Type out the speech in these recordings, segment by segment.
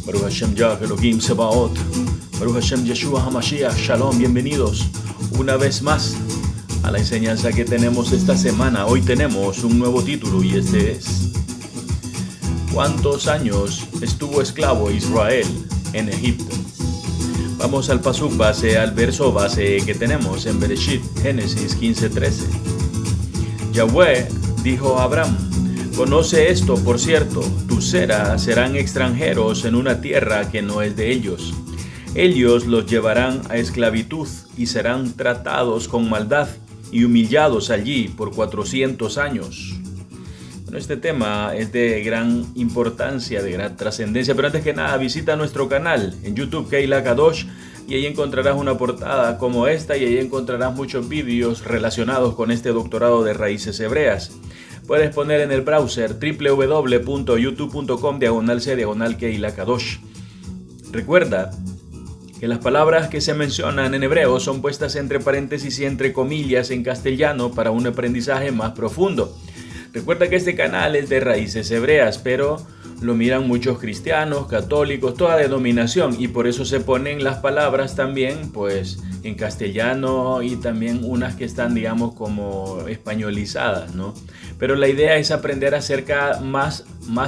Baruch Hashem Yah Elohim Sebaot, Baruch Hashem Yeshua HaMashiach, Shalom, bienvenidos una vez más a la enseñanza que tenemos esta semana. Hoy tenemos un nuevo título y este es: ¿cuántos años estuvo esclavo Israel en Egipto? Vamos al pasuk base, al verso base que tenemos en Bereshit, Génesis 15:13. Yahweh dijo a Abraham: conoce esto, por cierto, tus serán extranjeros en una tierra que no es de ellos. Ellos los llevarán a esclavitud y serán tratados con maldad y humillados allí por 400 años. Bueno, este tema es de gran importancia, de gran trascendencia, pero antes que nada visita nuestro canal en YouTube, Keilah Kadosh, y ahí encontrarás una portada como esta y ahí encontrarás muchos vídeos relacionados con este doctorado de raíces hebreas. Puedes poner en el browser www.youtube.com/c/Keilah Kadosh. Recuerda que las palabras que se mencionan en hebreo son puestas entre paréntesis y entre comillas en castellano para un aprendizaje más profundo. Recuerda que este canal es de raíces hebreas, pero lo miran muchos cristianos, católicos, toda denominación, y por eso se ponen las palabras también pues en castellano y también unas que están, digamos, como españolizadas, ¿no? Pero la idea es aprender más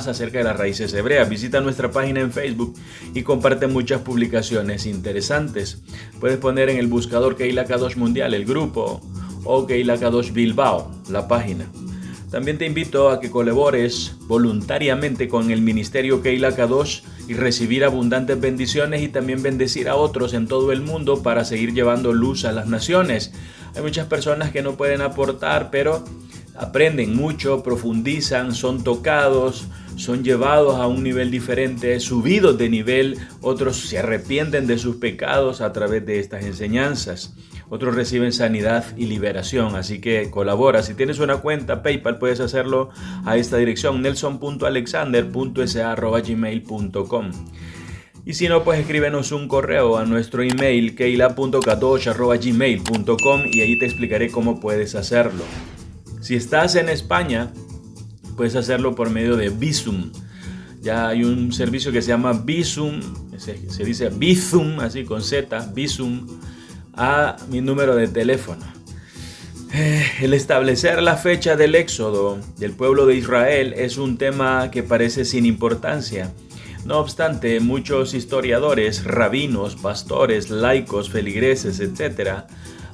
acerca de las raíces hebreas. Visita nuestra página en Facebook y comparte muchas publicaciones interesantes. Puedes poner en el buscador Keilah Kadosh Mundial, el grupo, o Keilah Kadosh Bilbao, la página. También te invito a que colabores voluntariamente con el ministerio Keilah Kadosh y recibir abundantes bendiciones y también bendecir a otros en todo el mundo para seguir llevando luz a las naciones. Hay muchas personas que no pueden aportar, pero aprenden mucho, profundizan, son tocados, son llevados a un nivel diferente, subidos de nivel, otros se arrepienten de sus pecados a través de estas enseñanzas. Otros reciben sanidad y liberación, así que colabora. Si tienes una cuenta PayPal, puedes hacerlo a esta dirección: nelson.alexander.sa@gmail.com. Y si no, pues escríbenos un correo a nuestro email keilah.kadosh@gmail.com y ahí te explicaré cómo puedes hacerlo. Si estás en España, puedes hacerlo por medio de Bizum. Ya hay un servicio que se llama Bizum, se dice Bizum, así con Z, Bizum, a mi número de teléfono. El establecer la fecha del éxodo del pueblo de Israel es un tema que parece sin importancia. No obstante, muchos historiadores, rabinos, pastores, laicos, feligreses, etc.,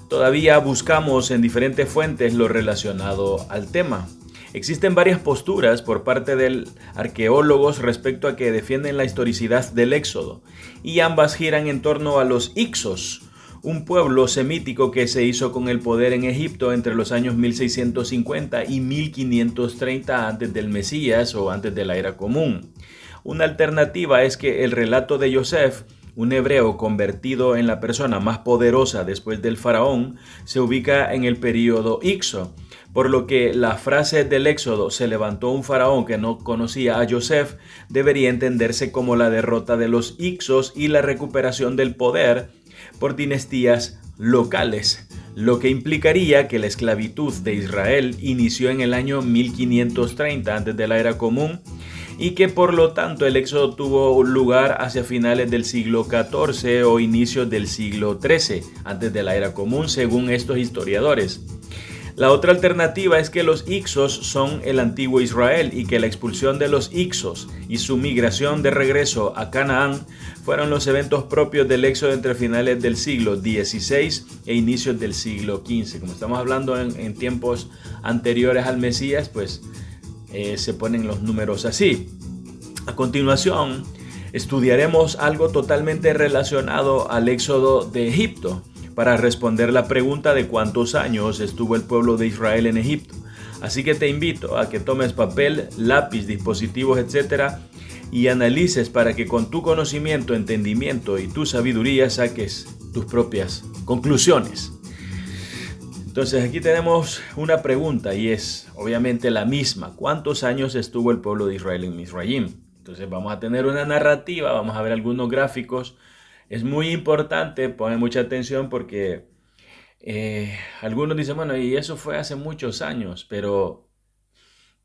todavía buscamos en diferentes fuentes lo relacionado al tema. Existen varias posturas por parte de arqueólogos respecto a que defienden la historicidad del éxodo, y ambas giran en torno a los Hyksos, un pueblo semítico que se hizo con el poder en Egipto entre los años 1650 y 1530 antes del Mesías o antes de la Era Común. Una alternativa es que el relato de Yosef, un hebreo convertido en la persona más poderosa después del faraón, se ubica en el período Hykso, por lo que la frase del éxodo "se levantó un faraón que no conocía a Yosef" debería entenderse como la derrota de los Hyksos y la recuperación del poder por dinastías locales, lo que implicaría que la esclavitud de Israel inició en el año 1530 antes de la Era Común y que por lo tanto el éxodo tuvo lugar hacia finales del siglo XIV o inicios del siglo XIII antes de la Era Común, según estos historiadores. La otra alternativa es que los Hyksos son el antiguo Israel y que la expulsión de los Hyksos y su migración de regreso a Canaán fueron los eventos propios del éxodo entre finales del siglo XVI e inicios del siglo XV. Como estamos hablando en tiempos anteriores al Mesías, pues se ponen los números así. A continuación, estudiaremos algo totalmente relacionado al éxodo de Egipto, para responder la pregunta de cuántos años estuvo el pueblo de Israel en Egipto. Así que te invito a que tomes papel, lápiz, dispositivos, etc. y analices para que con tu conocimiento, entendimiento y tu sabiduría saques tus propias conclusiones. Entonces aquí tenemos una pregunta y es obviamente la misma: ¿cuántos años estuvo el pueblo de Israel en Misraim? Entonces vamos a tener una narrativa, vamos a ver algunos gráficos. Es muy importante, poner mucha atención porque algunos dicen, bueno, y eso fue hace muchos años, pero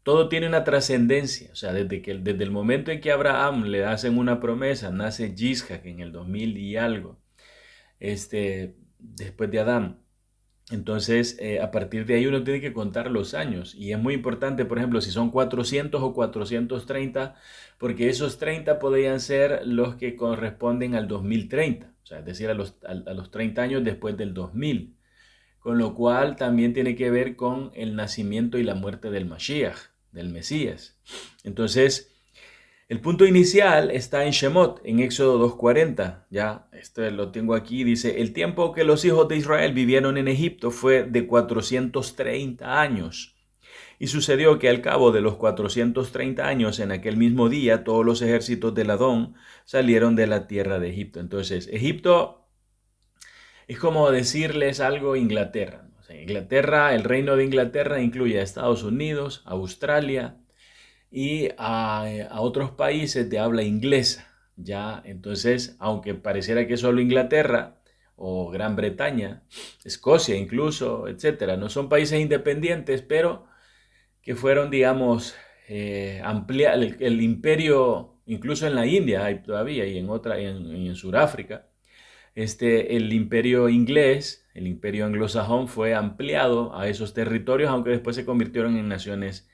todo tiene una trascendencia. O sea, desde el momento en que a Abraham le hacen una promesa, nace Yitzhak en el 2000 y algo, después de Adán. Entonces, a partir de ahí uno tiene que contar los años. Y es muy importante, por ejemplo, si son 400 o 430, porque esos 30 podrían ser los que corresponden al 2030. O sea, es decir, a los 30 años después del 2000. Con lo cual también tiene que ver con el nacimiento y la muerte del Mashiach, del Mesías. Entonces, el punto inicial está en Shemot, en Éxodo 2:40. Ya, esto lo tengo aquí. Dice, el tiempo que los hijos de Israel vivieron en Egipto fue de 430 años. Y sucedió que al cabo de los 430 años, en aquel mismo día, todos los ejércitos del Adón salieron de la tierra de Egipto. Entonces, Egipto es como decirles algo a Inglaterra. O sea, Inglaterra, el reino de Inglaterra incluye a Estados Unidos, a Australia y a otros países de habla inglesa. Ya, entonces, aunque pareciera que solo Inglaterra o Gran Bretaña, Escocia incluso, etcétera, no son países independientes, pero que fueron, digamos, ampliar el imperio, incluso en la India hay todavía y en Sudáfrica. El imperio inglés, el imperio anglosajón, fue ampliado a esos territorios, aunque después se convirtieron en naciones,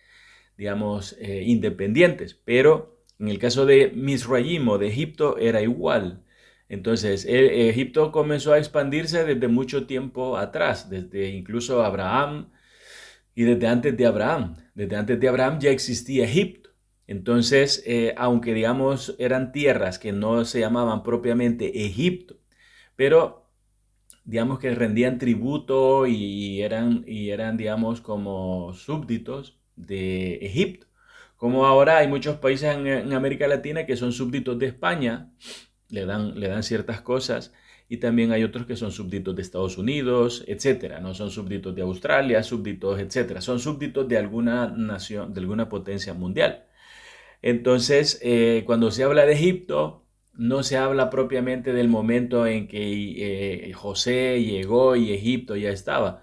digamos, independientes. Pero en el caso de Misraim o de Egipto era igual. Entonces, Egipto comenzó a expandirse desde mucho tiempo atrás, desde incluso Abraham y desde antes de Abraham. Desde antes de Abraham ya existía Egipto. Entonces, aunque digamos eran tierras que no se llamaban propiamente Egipto, pero digamos que rendían tributo y eran, digamos, como súbditos de Egipto. Como ahora hay muchos países en América Latina que son súbditos de España, le dan ciertas cosas, y también hay otros que son súbditos de Estados Unidos, etcétera. No son súbditos de Australia, súbditos, etcétera. Son súbditos de alguna nación, de alguna potencia mundial. Entonces, cuando se habla de Egipto, no se habla propiamente del momento en que José llegó y Egipto ya estaba.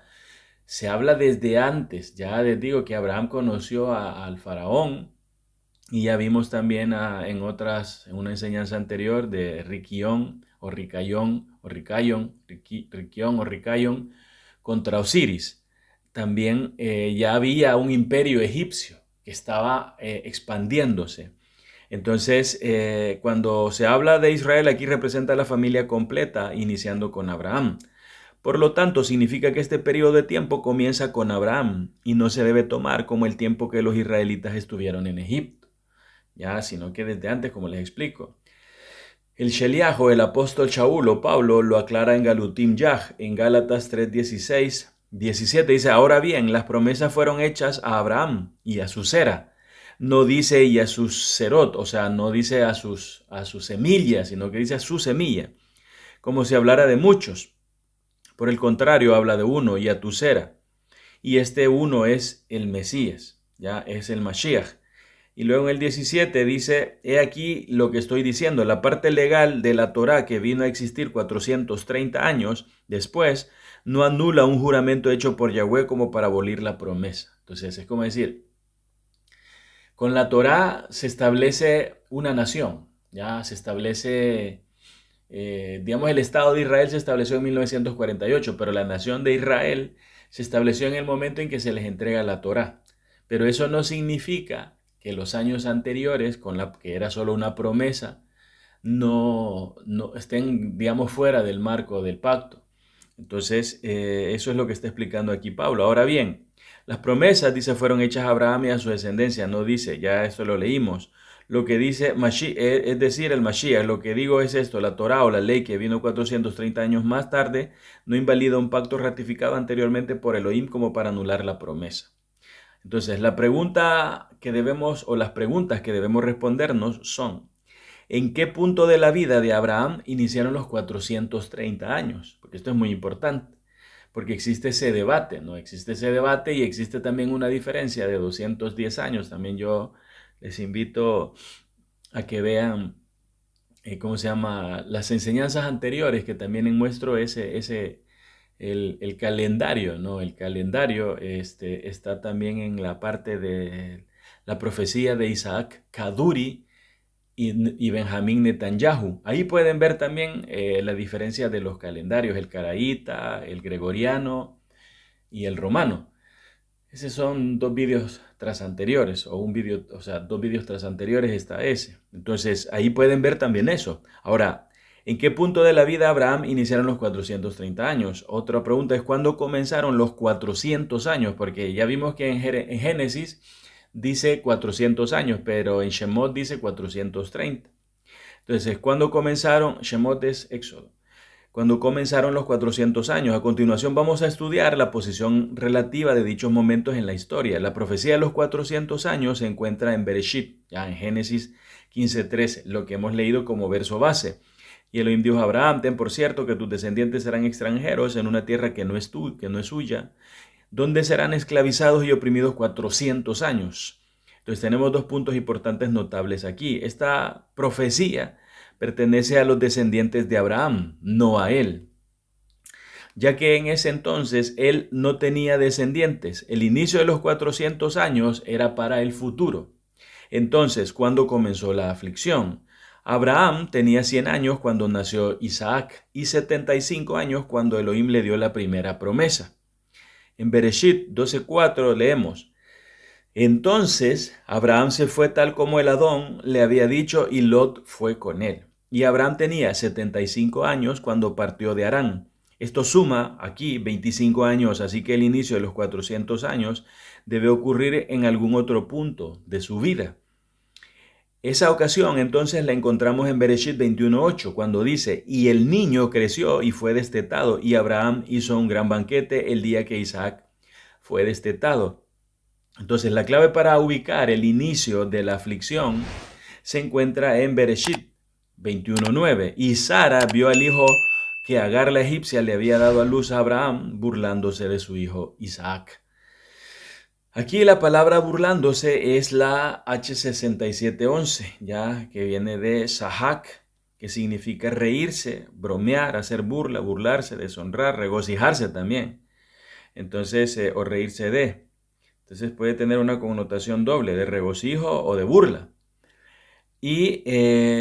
Se habla desde antes. Ya les digo que Abraham conoció al faraón, y ya vimos también en una enseñanza anterior de Riquión o Ricayón o Ricayón, Riquión o Ricayón contra Osiris. También ya había un imperio egipcio que estaba expandiéndose. Entonces, cuando se habla de Israel, aquí representa a la familia completa, iniciando con Abraham. Por lo tanto, significa que este periodo de tiempo comienza con Abraham y no se debe tomar como el tiempo que los israelitas estuvieron en Egipto, ya, sino que desde antes, como les explico. El Sheliach o el apóstol Shaul o Pablo lo aclara en Galutim Yah, en Gálatas 3:16, 17, dice, ahora bien, las promesas fueron hechas a Abraham y a su Sera. No dice y a sus serot, o sea, no dice a sus semillas, sino que dice a su semilla, como si hablara de muchos. Por el contrario, habla de uno y a tu Sera. Y este uno es el Mesías, ya es el Mashiach. Y luego en el 17 dice, he aquí lo que estoy diciendo, la parte legal de la Torá que vino a existir 430 años después, no anula un juramento hecho por Yahweh como para abolir la promesa. Entonces es como decir, con la Torá se establece una nación, ya se establece, digamos, el Estado de Israel se estableció en 1948, pero la nación de Israel se estableció en el momento en que se les entrega la Torá. Pero eso no significa que los años anteriores, que era solo una promesa, no estén, digamos, fuera del marco del pacto. Entonces, eso es lo que está explicando aquí Pablo. Ahora bien, las promesas, dice, fueron hechas a Abraham y a su descendencia. No dice, ya esto lo leímos. Lo que dice, es decir, el Mashiach, lo que digo es esto, la Torá o la ley que vino 430 años más tarde, no invalida un pacto ratificado anteriormente por Elohim como para anular la promesa. Entonces, la pregunta que debemos, o las preguntas que debemos respondernos son, ¿en qué punto de la vida de Abraham iniciaron los 430 años? Porque esto es muy importante, porque existe ese debate, ¿no? Existe ese debate y existe también una diferencia de 210 años. También yo les invito a que vean, ¿cómo se llama? Las enseñanzas anteriores, que también muestro el calendario, ¿no? El calendario está también en la parte de la profecía de Isaac Kaduri y Benjamín Netanyahu. Ahí pueden ver también la diferencia de los calendarios, el caraíta, el gregoriano y el romano. Esos son dos vídeos tras anteriores, o un vídeo, o sea, dos vídeos tras anteriores está ese. Entonces, ahí pueden ver también eso. Ahora, ¿en qué punto de la vida Abraham iniciaron los 430 años? Otra pregunta es, ¿cuándo comenzaron los 400 años? Porque ya vimos que en Génesis dice 400 años, pero en Shemot dice 430. Entonces, ¿cuándo comenzaron? Shemot es Éxodo. Cuando comenzaron los 400 años. A continuación vamos a estudiar la posición relativa de dichos momentos en la historia. La profecía de los 400 años se encuentra en Bereshit, ya en Génesis 15:13, lo que hemos leído como verso base. Y Elohim dijo a Abraham, ten por cierto que tus descendientes serán extranjeros en una tierra que no es suya, donde serán esclavizados y oprimidos 400 años. Entonces tenemos dos puntos importantes notables aquí. Esta profecía pertenece a los descendientes de Abraham, no a él, ya que en ese entonces él no tenía descendientes. El inicio de los 400 años era para el futuro. Entonces, ¿cuándo comenzó la aflicción? Abraham tenía 100 años cuando nació Isaac y 75 años cuando Elohim le dio la primera promesa. En Bereshit 12:4 leemos, entonces Abraham se fue tal como el Adón le había dicho y Lot fue con él. Y Abraham tenía 75 años cuando partió de Harán. Esto suma aquí 25 años, así que el inicio de los 400 años debe ocurrir en algún otro punto de su vida. Esa ocasión entonces la encontramos en Bereshit 21:8, cuando dice, y el niño creció y fue destetado, y Abraham hizo un gran banquete el día que Isaac fue destetado. Entonces, la clave para ubicar el inicio de la aflicción se encuentra en Bereshit 21:9. Y Sara vio al hijo que Agar la egipcia le había dado a luz a Abraham, burlándose de su hijo Isaac. Aquí la palabra burlándose es la H6711, ya que viene de Sahak, que significa reírse, bromear, hacer burla, burlarse, deshonrar, regocijarse también. Entonces, o reírse de. Entonces puede tener una connotación doble, de regocijo o de burla. Y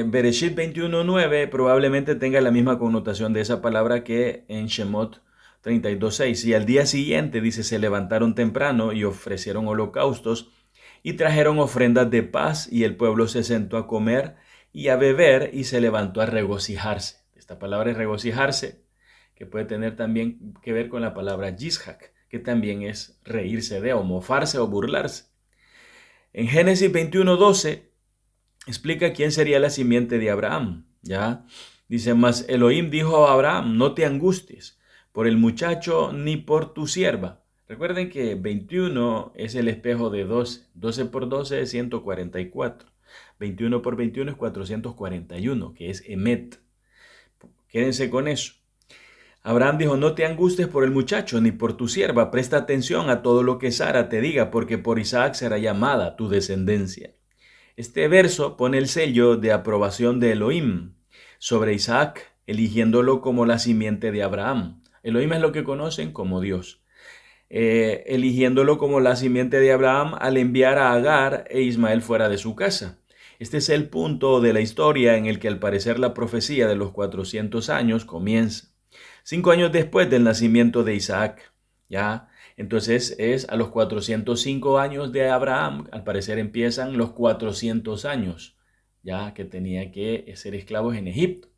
Bereshit 21:9 probablemente tenga la misma connotación de esa palabra que en Shemot 32:6. Y al día siguiente, dice, se levantaron temprano y ofrecieron holocaustos y trajeron ofrendas de paz, y el pueblo se sentó a comer y a beber y se levantó a regocijarse. Esta palabra es regocijarse, que puede tener también que ver con la palabra yishak, que también es reírse de, o mofarse o burlarse. En Génesis 21:12 explica quién sería la simiente de Abraham. ¿Ya? Dice, mas Elohim dijo a Abraham, no te angusties por el muchacho ni por tu sierva. Recuerden que 21 es el espejo de 12. 12 por 12 es 144. 21 por 21 es 441, que es Emet. Quédense con eso. Abraham dijo, no te angusties por el muchacho ni por tu sierva, presta atención a todo lo que Sara te diga, porque por Isaac será llamada tu descendencia. Este verso pone el sello de aprobación de Elohim sobre Isaac, eligiéndolo como la simiente de Abraham. Elohim es lo que conocen como Dios. Eligiéndolo como la simiente de Abraham al enviar a Agar e Ismael fuera de su casa. Este es el punto de la historia en el que al parecer la profecía de los 400 años comienza. 5 años después del nacimiento de Isaac, ¿ya? Entonces es a los 405 años de Abraham, al parecer empiezan los 400 años, ya que tenía que ser esclavos en Egipto.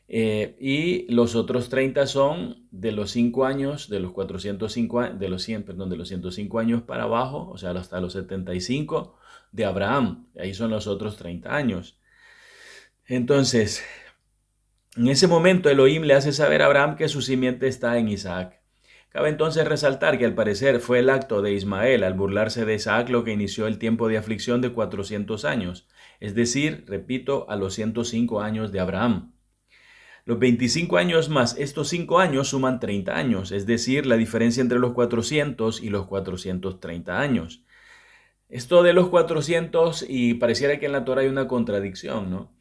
Y los otros 30 son de los 5 años, de los 405, de los 105 años para abajo, o sea, hasta los 75 de Abraham. Ahí son los otros 30 años. Entonces, en ese momento Elohim le hace saber a Abraham que su simiente está en Isaac. Cabe entonces resaltar que al parecer fue el acto de Ismael al burlarse de Isaac lo que inició el tiempo de aflicción de 400 años, es decir, repito, a los 105 años de Abraham. Los 25 años más estos 5 años suman 30 años, es decir, la diferencia entre los 400 y los 430 años. Esto de los 400, y pareciera que en la Torah hay una contradicción, ¿no?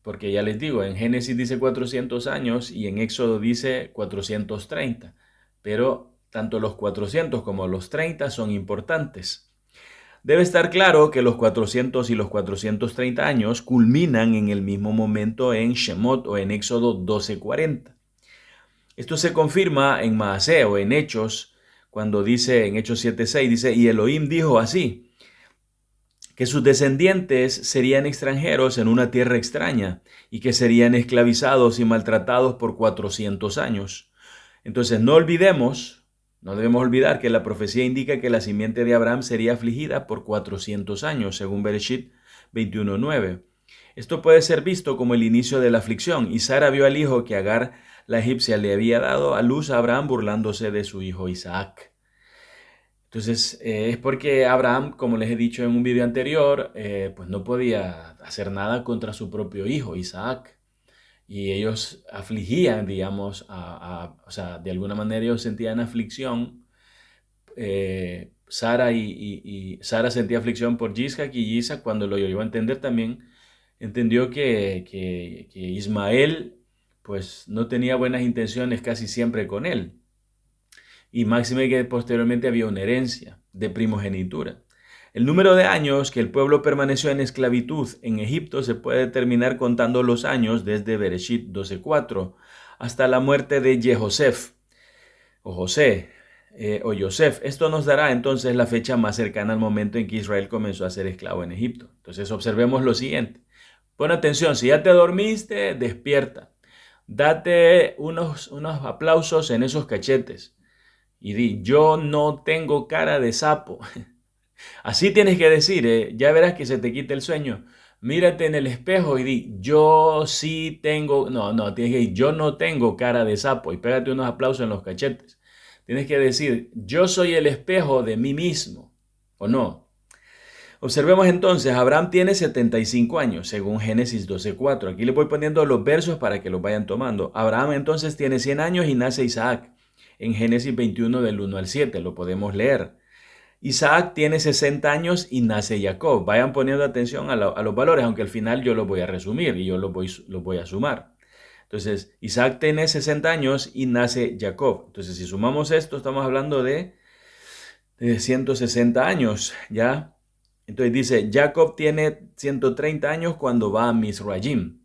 Porque ya les digo, en Génesis dice 400 años y en Éxodo dice 430. Pero tanto los 400 como los 30 son importantes. Debe estar claro que los 400 y los 430 años culminan en el mismo momento en Shemot o en Éxodo 12:40. Esto se confirma en Maaseh o en Hechos, cuando dice en Hechos 7:6, dice, y Elohim dijo así, que sus descendientes serían extranjeros en una tierra extraña y que serían esclavizados y maltratados por 400 años. Entonces no debemos olvidar que la profecía indica que la simiente de Abraham sería afligida por 400 años, según Bereshit 21:9. Esto puede ser visto como el inicio de la aflicción, y Sara vio al hijo que Agar, la egipcia, le había dado a luz a Abraham burlándose de su hijo Isaac. Entonces, es porque Abraham, como les he dicho en un video anterior, pues no podía hacer nada contra su propio hijo Isaac. Y ellos afligían, digamos, o sea, de alguna manera ellos sentían aflicción. Sara sentía aflicción por Isaac, y Isaac, cuando lo llegó a entender también, entendió que Ismael pues no tenía buenas intenciones casi siempre con él. Y máxime que posteriormente había una herencia de primogenitura. El número de años que el pueblo permaneció en esclavitud en Egipto se puede determinar contando los años desde Bereshit 12:4 hasta la muerte de Joseph o José o Yosef. Esto nos dará entonces la fecha más cercana al momento en que Israel comenzó a ser esclavo en Egipto. Entonces observemos lo siguiente. Pon atención, si ya te dormiste, despierta. Date unos aplausos en esos cachetes y di, yo no tengo cara de sapo. Así tienes que decir, ya verás que se te quita el sueño. Mírate en el espejo y di, yo sí tengo, no, tienes que decir, yo no tengo cara de sapo, y pégate unos aplausos en los cachetes. Tienes que decir, yo soy el espejo de mí mismo, ¿o no? Observemos entonces, Abraham tiene 75 años, según Génesis 12:4. Aquí le voy poniendo los versos para que los vayan tomando. Abraham entonces tiene 100 años y nace Isaac. En Génesis 21 del 1 al 7, lo podemos leer. Isaac tiene 60 años y nace Jacob. Vayan poniendo atención a los valores, aunque al final yo los voy a resumir y yo los voy a sumar. Entonces, Isaac tiene 60 años y nace Jacob. Entonces, si sumamos esto, estamos hablando de 160 años, ¿ya? Entonces dice, Jacob tiene 130 años cuando va a Misraim.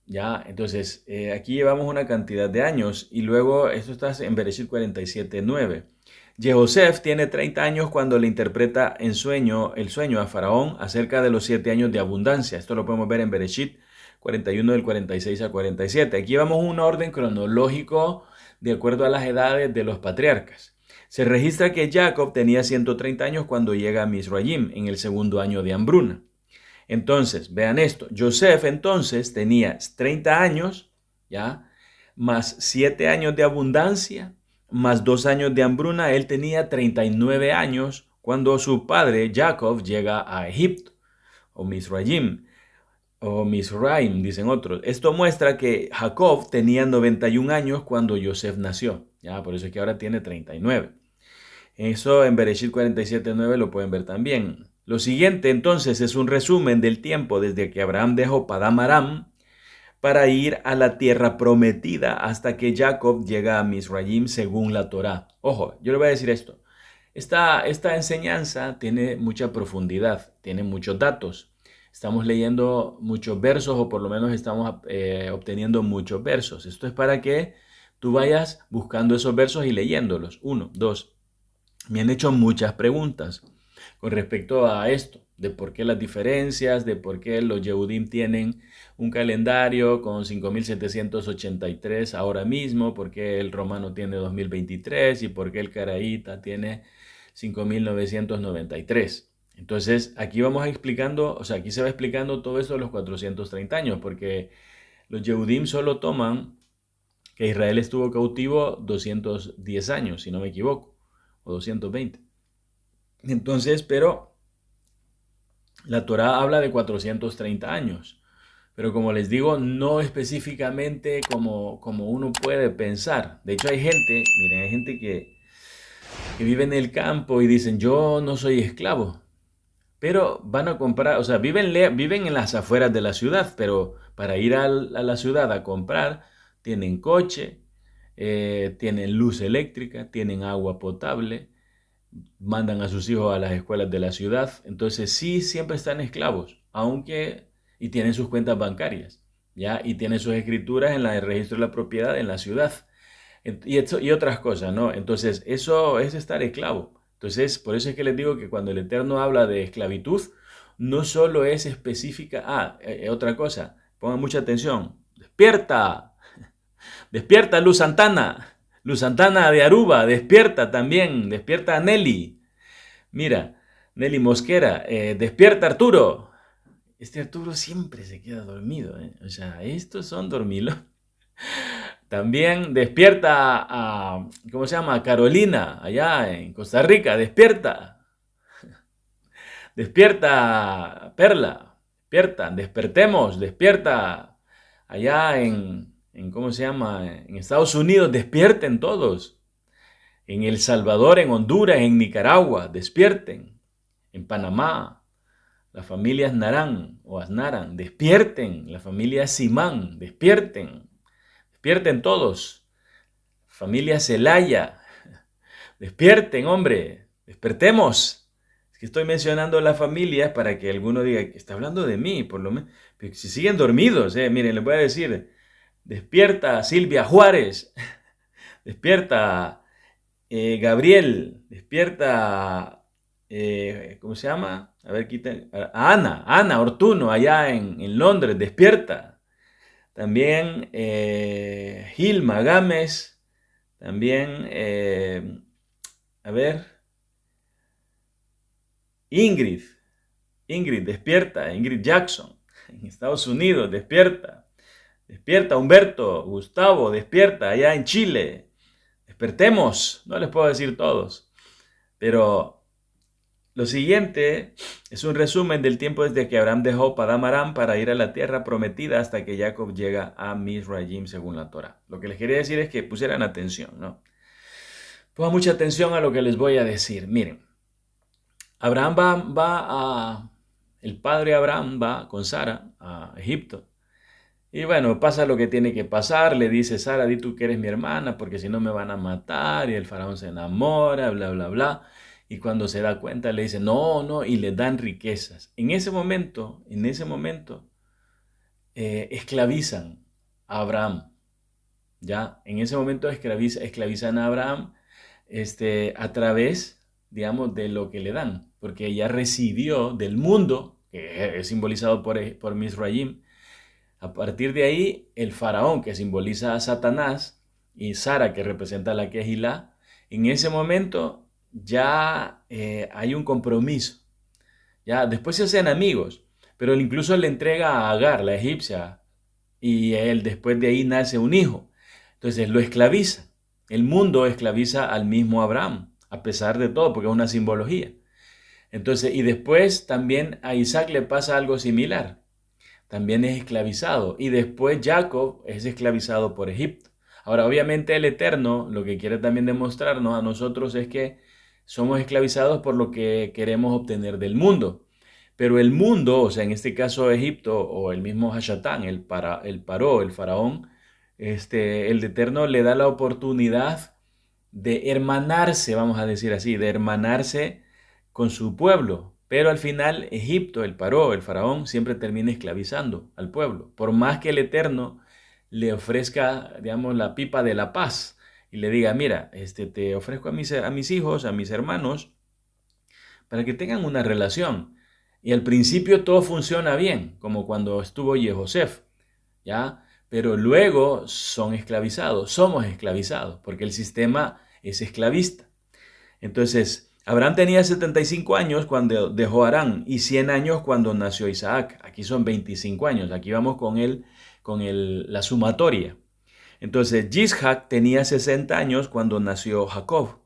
Ya, entonces aquí llevamos una cantidad de años, y luego esto está en Bereshit 47:9. Joseph tiene 30 años cuando le interpreta el sueño a Faraón acerca de los 7 años de abundancia. Esto lo podemos ver en Bereshit 41 del 46 al 47. Aquí vamos un orden cronológico de acuerdo a las edades de los patriarcas. Se registra que Jacob tenía 130 años cuando llega a Misraim en el segundo año de hambruna. Entonces, vean esto, Joseph entonces tenía 30 años, ¿ya? Más 7 años de abundancia, más 2 años de hambruna. Él tenía 39 años cuando su padre Jacob llega a Egipto, o Misraim, dicen otros. Esto muestra que Jacob tenía 91 años cuando Joseph nació, ¿ya? Por eso es que ahora tiene 39. Eso en Bereshit 47:9 lo pueden ver también. Lo siguiente entonces es un resumen del tiempo desde que Abraham dejó Padán Aram para ir a la tierra prometida hasta que Jacob llega a Misraim según la Torá. Ojo, yo le voy a decir esto. Esta enseñanza tiene mucha profundidad, tiene muchos datos. Estamos leyendo muchos versos, o por lo menos estamos obteniendo muchos versos. Esto es para que tú vayas buscando esos versos y leyéndolos. 1, 2. Me han hecho muchas preguntas con respecto a esto, de por qué las diferencias, de por qué los Yehudim tienen un calendario con 5.783 ahora mismo, por qué el romano tiene 2023 y por qué el caraíta tiene 5.993. Entonces, aquí vamos explicando, o sea, aquí se va explicando todo esto de los 430 años, porque los Yehudim solo toman que Israel estuvo cautivo 210 años, si no me equivoco, o 220. Entonces, pero la Torá habla de 430 años. Pero como les digo, no específicamente como uno puede pensar. De hecho, hay gente, miren, hay gente que vive en el campo y dicen, yo no soy esclavo. Pero van a comprar, o sea, viven en las afueras de la ciudad, pero para ir a la ciudad a comprar, tienen coche, tienen luz eléctrica, tienen agua potable, mandan a sus hijos a las escuelas de la ciudad. Entonces sí, siempre están esclavos, y tienen sus cuentas bancarias, ¿ya? Y tienen sus escrituras en el registro de la propiedad en la ciudad. Y otras cosas, ¿no? Entonces, eso es estar esclavo. Entonces, por eso es que les digo que cuando el Eterno habla de esclavitud, no solo es específica. Otra cosa, pongan mucha atención. Despierta, despierta Luz Santana de Aruba, despierta también, despierta Nelly. Mira, Nelly Mosquera, despierta Arturo. Este Arturo siempre se queda dormido, ¿eh? O sea, estos son dormilos. También despierta a, ¿cómo se llama? Carolina, allá en Costa Rica, despierta. Despierta, Perla, despierta, despertemos, despierta. Allá ¿cómo se llama? En Estados Unidos, despierten todos. En El Salvador, en Honduras, en Nicaragua, despierten. En Panamá, las familias Narán o Asnaran, despierten. La familia Simán, despierten. Despierten todos. Familia Celaya, despierten, hombre, despertemos. Es que estoy mencionando las familias para que alguno diga que está hablando de mí, por lo menos. Pero si siguen dormidos, miren, les voy a decir, despierta Silvia Juárez, despierta Gabriel, despierta, ¿cómo se llama? A ver, quiten, Ana Ortuno, allá en Londres, despierta. También Gilma Gámez. También, a ver, Ingrid, despierta, Ingrid Jackson, en Estados Unidos, despierta. Despierta, Humberto, Gustavo, despierta, allá en Chile. Despertemos, no les puedo decir todos, pero lo siguiente es un resumen del tiempo desde que Abraham dejó Padam Aram para ir a la tierra prometida hasta que Jacob llega a Mizraim según la Torah. Lo que les quería decir es que pusieran atención, ¿no? Pongan mucha atención a lo que les voy a decir. Miren, el padre Abraham va con Sara a Egipto. Y bueno, pasa lo que tiene que pasar. Le dice Sara, di tú que eres mi hermana, porque si no me van a matar. Y el faraón se enamora, bla, bla, bla. Y cuando se da cuenta le dice, no, no, y le dan riquezas. En ese momento, esclavizan a Abraham. ¿Ya? En ese momento esclavizan a Abraham a través, digamos, de lo que le dan, porque ella recibió del mundo, que es simbolizado por Mizraim. A partir de ahí, el faraón, que simboliza a Satanás, y Sara, que representa a la Kehilá, en ese momento ya hay un compromiso. Ya después se hacen amigos, pero él incluso le entrega a Agar, la egipcia, y él después de ahí nace un hijo. Entonces lo esclaviza. El mundo esclaviza al mismo Abraham, a pesar de todo, porque es una simbología. Entonces, y después también a Isaac le pasa algo similar. También es esclavizado. Y después Jacob es esclavizado por Egipto. Ahora, obviamente el Eterno lo que quiere también demostrarnos a nosotros es que somos esclavizados por lo que queremos obtener del mundo. Pero el mundo, o sea, en este caso Egipto o el mismo Hashatán, el faraón, el Eterno le da la oportunidad de hermanarse, vamos a decir así, de hermanarse con su pueblo. Pero al final Egipto, el faraón, siempre termina esclavizando al pueblo. Por más que el Eterno le ofrezca, digamos, la pipa de la paz y le diga, mira, te ofrezco a mis hijos, a mis hermanos, para que tengan una relación. Y al principio todo funciona bien, como cuando estuvo Yehosef, ¿ya? Pero luego somos esclavizados, porque el sistema es esclavista. Entonces, Abraham tenía 75 años cuando dejó Harán y 100 años cuando nació Isaac. Aquí son 25 años, aquí vamos con la sumatoria. Entonces, Yishak tenía 60 años cuando nació Jacob,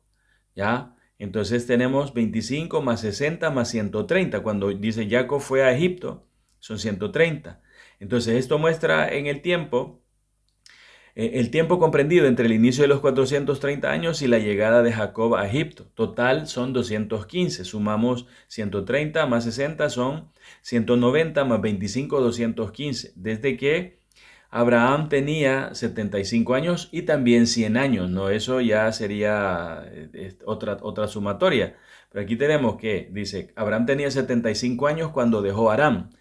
¿ya? Entonces tenemos 25 más 60 más 130. Cuando dice Jacob fue a Egipto, son 130. Entonces esto muestra en el tiempo comprendido entre el inicio de los 430 años y la llegada de Jacob a Egipto. Total son 215. Sumamos 130 más 60 son 190 más 25, 215. Desde que Abraham tenía 75 años y también 100 años, ¿no? Eso ya sería otra sumatoria. Pero aquí tenemos que, dice, Abraham tenía 75 años cuando dejó Aram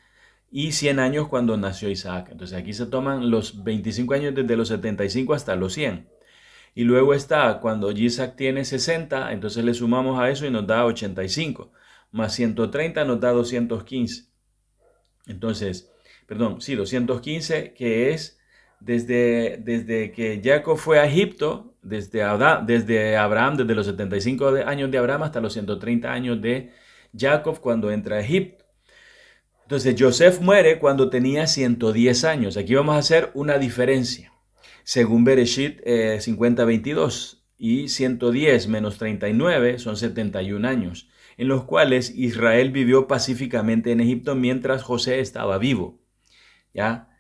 y 100 años cuando nació Isaac. Entonces aquí se toman los 25 años desde los 75 hasta los 100. Y luego está cuando Isaac tiene 60, entonces le sumamos a eso y nos da 85. Más 130 nos da 215. Entonces, perdón, sí, 215, que es desde que Jacob fue a Egipto, desde Abraham, desde los 75 años de Abraham hasta los 130 años de Jacob cuando entra a Egipto. Entonces, Joseph muere cuando tenía 110 años. Aquí vamos a hacer una diferencia. Según Bereshit 50:22, y 110 menos 39 son 71 años, en los cuales Israel vivió pacíficamente en Egipto mientras José estaba vivo. ¿Ya?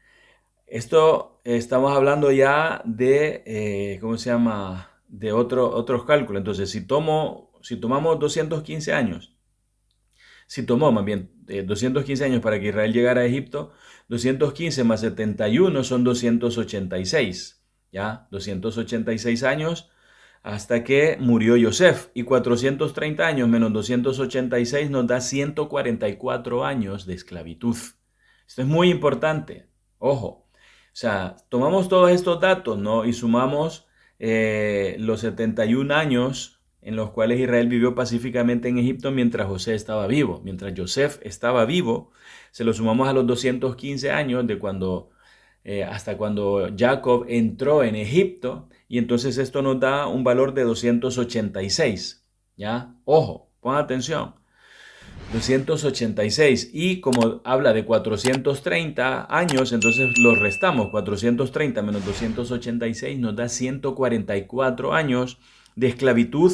Esto estamos hablando ya de, ¿cómo se llama? De otros cálculos. Entonces, si tomamos 215 años, si tomó más bien 215 años para que Israel llegara a Egipto, 215 más 71 son 286, ¿ya? 286 años hasta que murió Yosef, y 430 años menos 286 nos da 144 años de esclavitud. Esto es muy importante, ojo. O sea, tomamos todos estos datos, ¿no? Y sumamos los 71 años en los cuales Israel vivió pacíficamente en Egipto mientras José estaba vivo. Mientras Joseph estaba vivo, se lo sumamos a los 215 años de hasta cuando Jacob entró en Egipto, y entonces esto nos da un valor de 286, ¿ya? Ojo, pon atención. 286, y como habla de 430 años, entonces los restamos. 430 menos 286 nos da 144 años de esclavitud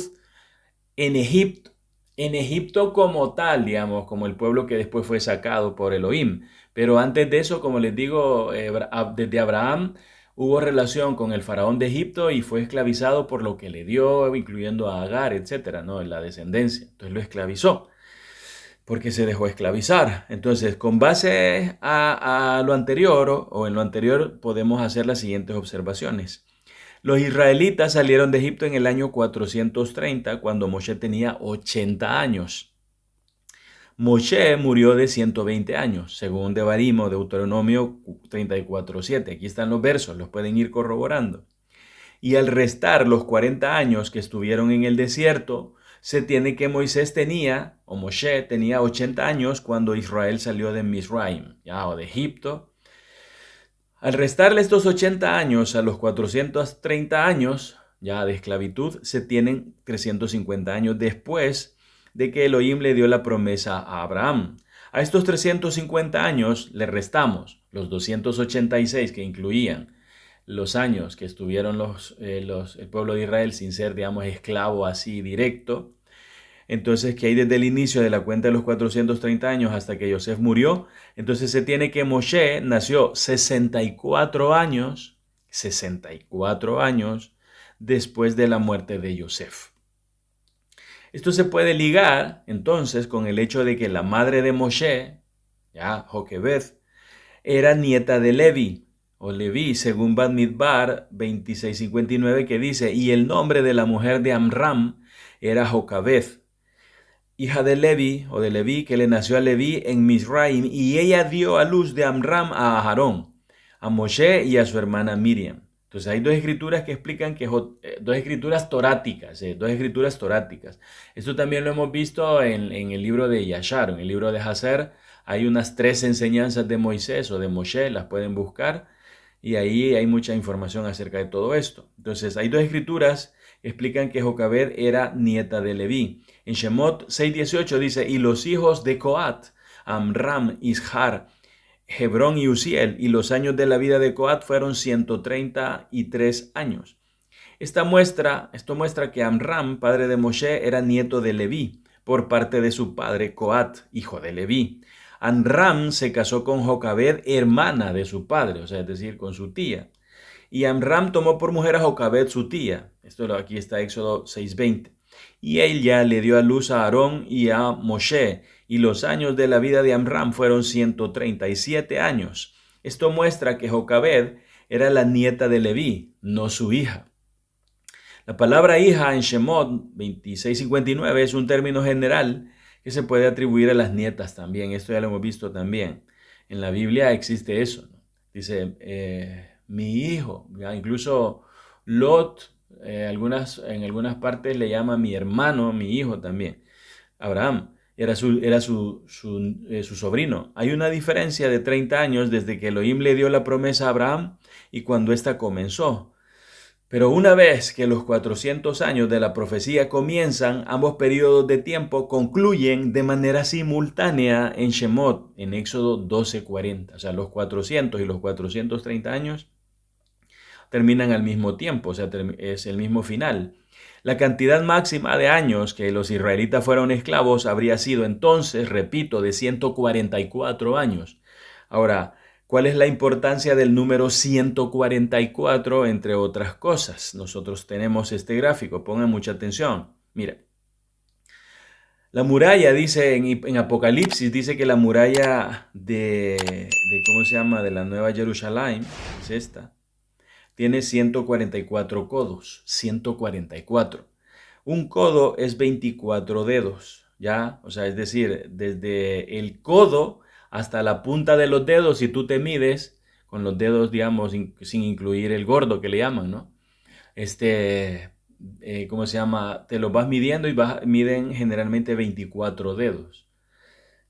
en Egipto. En Egipto como tal, digamos, como el pueblo que después fue sacado por Elohim. Pero antes de eso, como les digo, desde Abraham hubo relación con el faraón de Egipto y fue esclavizado por lo que le dio, incluyendo a Agar, etcétera, ¿no? En la descendencia. Entonces lo esclavizó porque se dejó esclavizar. Entonces, con base a lo anterior o en lo anterior, podemos hacer las siguientes observaciones. Los israelitas salieron de Egipto en el año 430, cuando Moshe tenía 80 años. Moshe murió de 120 años, según Devarim o Deuteronomio 34:7. Aquí están los versos, los pueden ir corroborando. Y al restar los 40 años que estuvieron en el desierto, se tiene que Moshe tenía 80 años cuando Israel salió de Misraim, o de Egipto. Al restarle estos 80 años a los 430 años ya de esclavitud, se tienen 350 años después de que Elohim le dio la promesa a Abraham. A estos 350 años le restamos los 286 que incluían los años que estuvieron el pueblo de Israel sin ser, digamos, esclavo así directo. Entonces, que hay desde el inicio de la cuenta de los 430 años hasta que Yosef murió, entonces se tiene que Moshe nació 64 años después de la muerte de Yosef. Esto se puede ligar entonces con el hecho de que la madre de Moshe, Joquebed, era nieta de Leví, según Bamidbar 26:59, que dice, y el nombre de la mujer de Amram era Joquebed, hija de Leví, que le nació a Leví en Misraim, y ella dio a luz de Amram a Aarón, a Moshe y a su hermana Miriam. Entonces hay dos escrituras que explican que dos escrituras toráticas. Esto también lo hemos visto en el libro de Yashar, en el libro de Hazer. Hay unas 3 enseñanzas de Moisés o de Moshe, las pueden buscar, y ahí hay mucha información acerca de todo esto. Entonces hay dos escrituras que explican que Joquebed era nieta de Leví. En Shemot 6:18 dice, y los hijos de Coat, Amram, Ishar, Hebrón y Uziel, y los años de la vida de Coat fueron 133 años. Esto muestra que Amram, padre de Moshe, era nieto de Leví, por parte de su padre Coat, hijo de Leví. Amram se casó con Joquebed, hermana de su padre, o sea, es decir, con su tía. Y Amram tomó por mujer a Joquebed, su tía. Esto aquí está Éxodo 6:20. Y ella le dio a luz a Aarón y a Moshe, y los años de la vida de Amram fueron 137 años. Esto muestra que Joquebed era la nieta de Leví, no su hija. La palabra hija en Shemot 26:59 es un término general que se puede atribuir a las nietas también. Esto ya lo hemos visto también. En la Biblia existe eso, ¿no? Dice, mi hijo, ¿ya? Incluso Lot, en algunas partes le llama mi hermano, mi hijo también. Abraham era su sobrino. Hay una diferencia de 30 años desde que Elohim le dio la promesa a Abraham y cuando ésta comenzó. Pero una vez que los 400 años de la profecía comienzan, ambos periodos de tiempo concluyen de manera simultánea en Shemot, en Éxodo 12:40. O sea, los 400 y los 430 años terminan al mismo tiempo, o sea, es el mismo final. La cantidad máxima de años que los israelitas fueron esclavos habría sido entonces, repito, de 144 años. Ahora, ¿cuál es la importancia del número 144 entre otras cosas? Nosotros tenemos este gráfico, pongan mucha atención. Mira, la muralla dice en Apocalipsis, dice que la muralla ¿cómo se llama? De la Nueva Jerusalén, es esta, tiene 144 codos, 144. Un codo es 24 dedos, ¿ya? O sea, es decir, desde el codo hasta la punta de los dedos, si tú te mides con los dedos, digamos, sin incluir el gordo que le llaman, ¿no? ¿Cómo se llama? Te los vas midiendo y miden generalmente 24 dedos.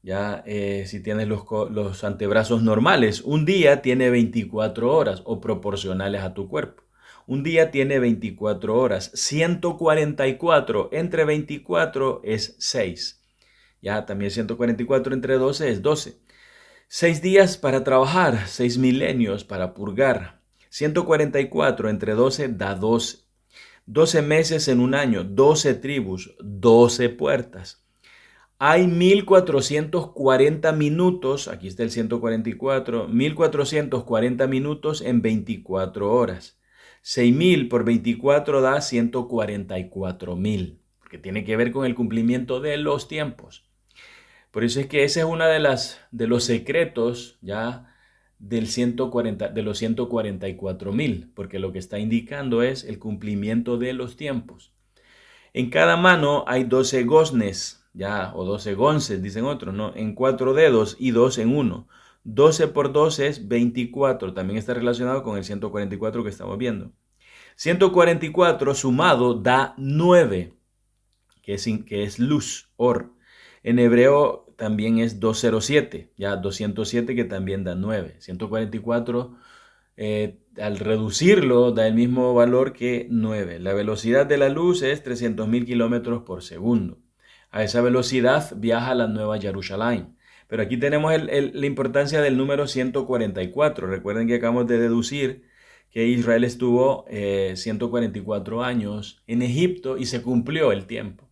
Ya, si tienes los antebrazos normales, un día tiene 24 horas o proporcionales a tu cuerpo. Un día tiene 24 horas. 144 entre 24 es 6. Ya, también 144 entre 12 es 12. 6 días para trabajar, 6 milenios para purgar. 144 entre 12 da 12. 12 meses en un año, 12 tribus, 12 puertas. Hay 1440 minutos, aquí está el 144, 1440 minutos en 24 horas. 6.000 por 24 da 144.000, porque tiene que ver con el cumplimiento de los tiempos. Por eso es que ese es uno de los secretos ya de los 144.000, porque lo que está indicando es el cumplimiento de los tiempos. En cada mano hay 12 goznes, ya, o 12 gonces, dicen otros, ¿no? En 4 dedos y 2 en 1. 12 por 12 es 24. También está relacionado con el 144 que estamos viendo. 144 sumado da 9, que es luz, or. En hebreo también es 207, ya 207 que también da 9. 144 al reducirlo da el mismo valor que 9. La velocidad de la luz es 300.000 kilómetros por segundo. A esa velocidad viaja la Nueva Jerusalén. Pero aquí tenemos la importancia del número 144. Recuerden que acabamos de deducir que Israel estuvo 144 años en Egipto y se cumplió el tiempo.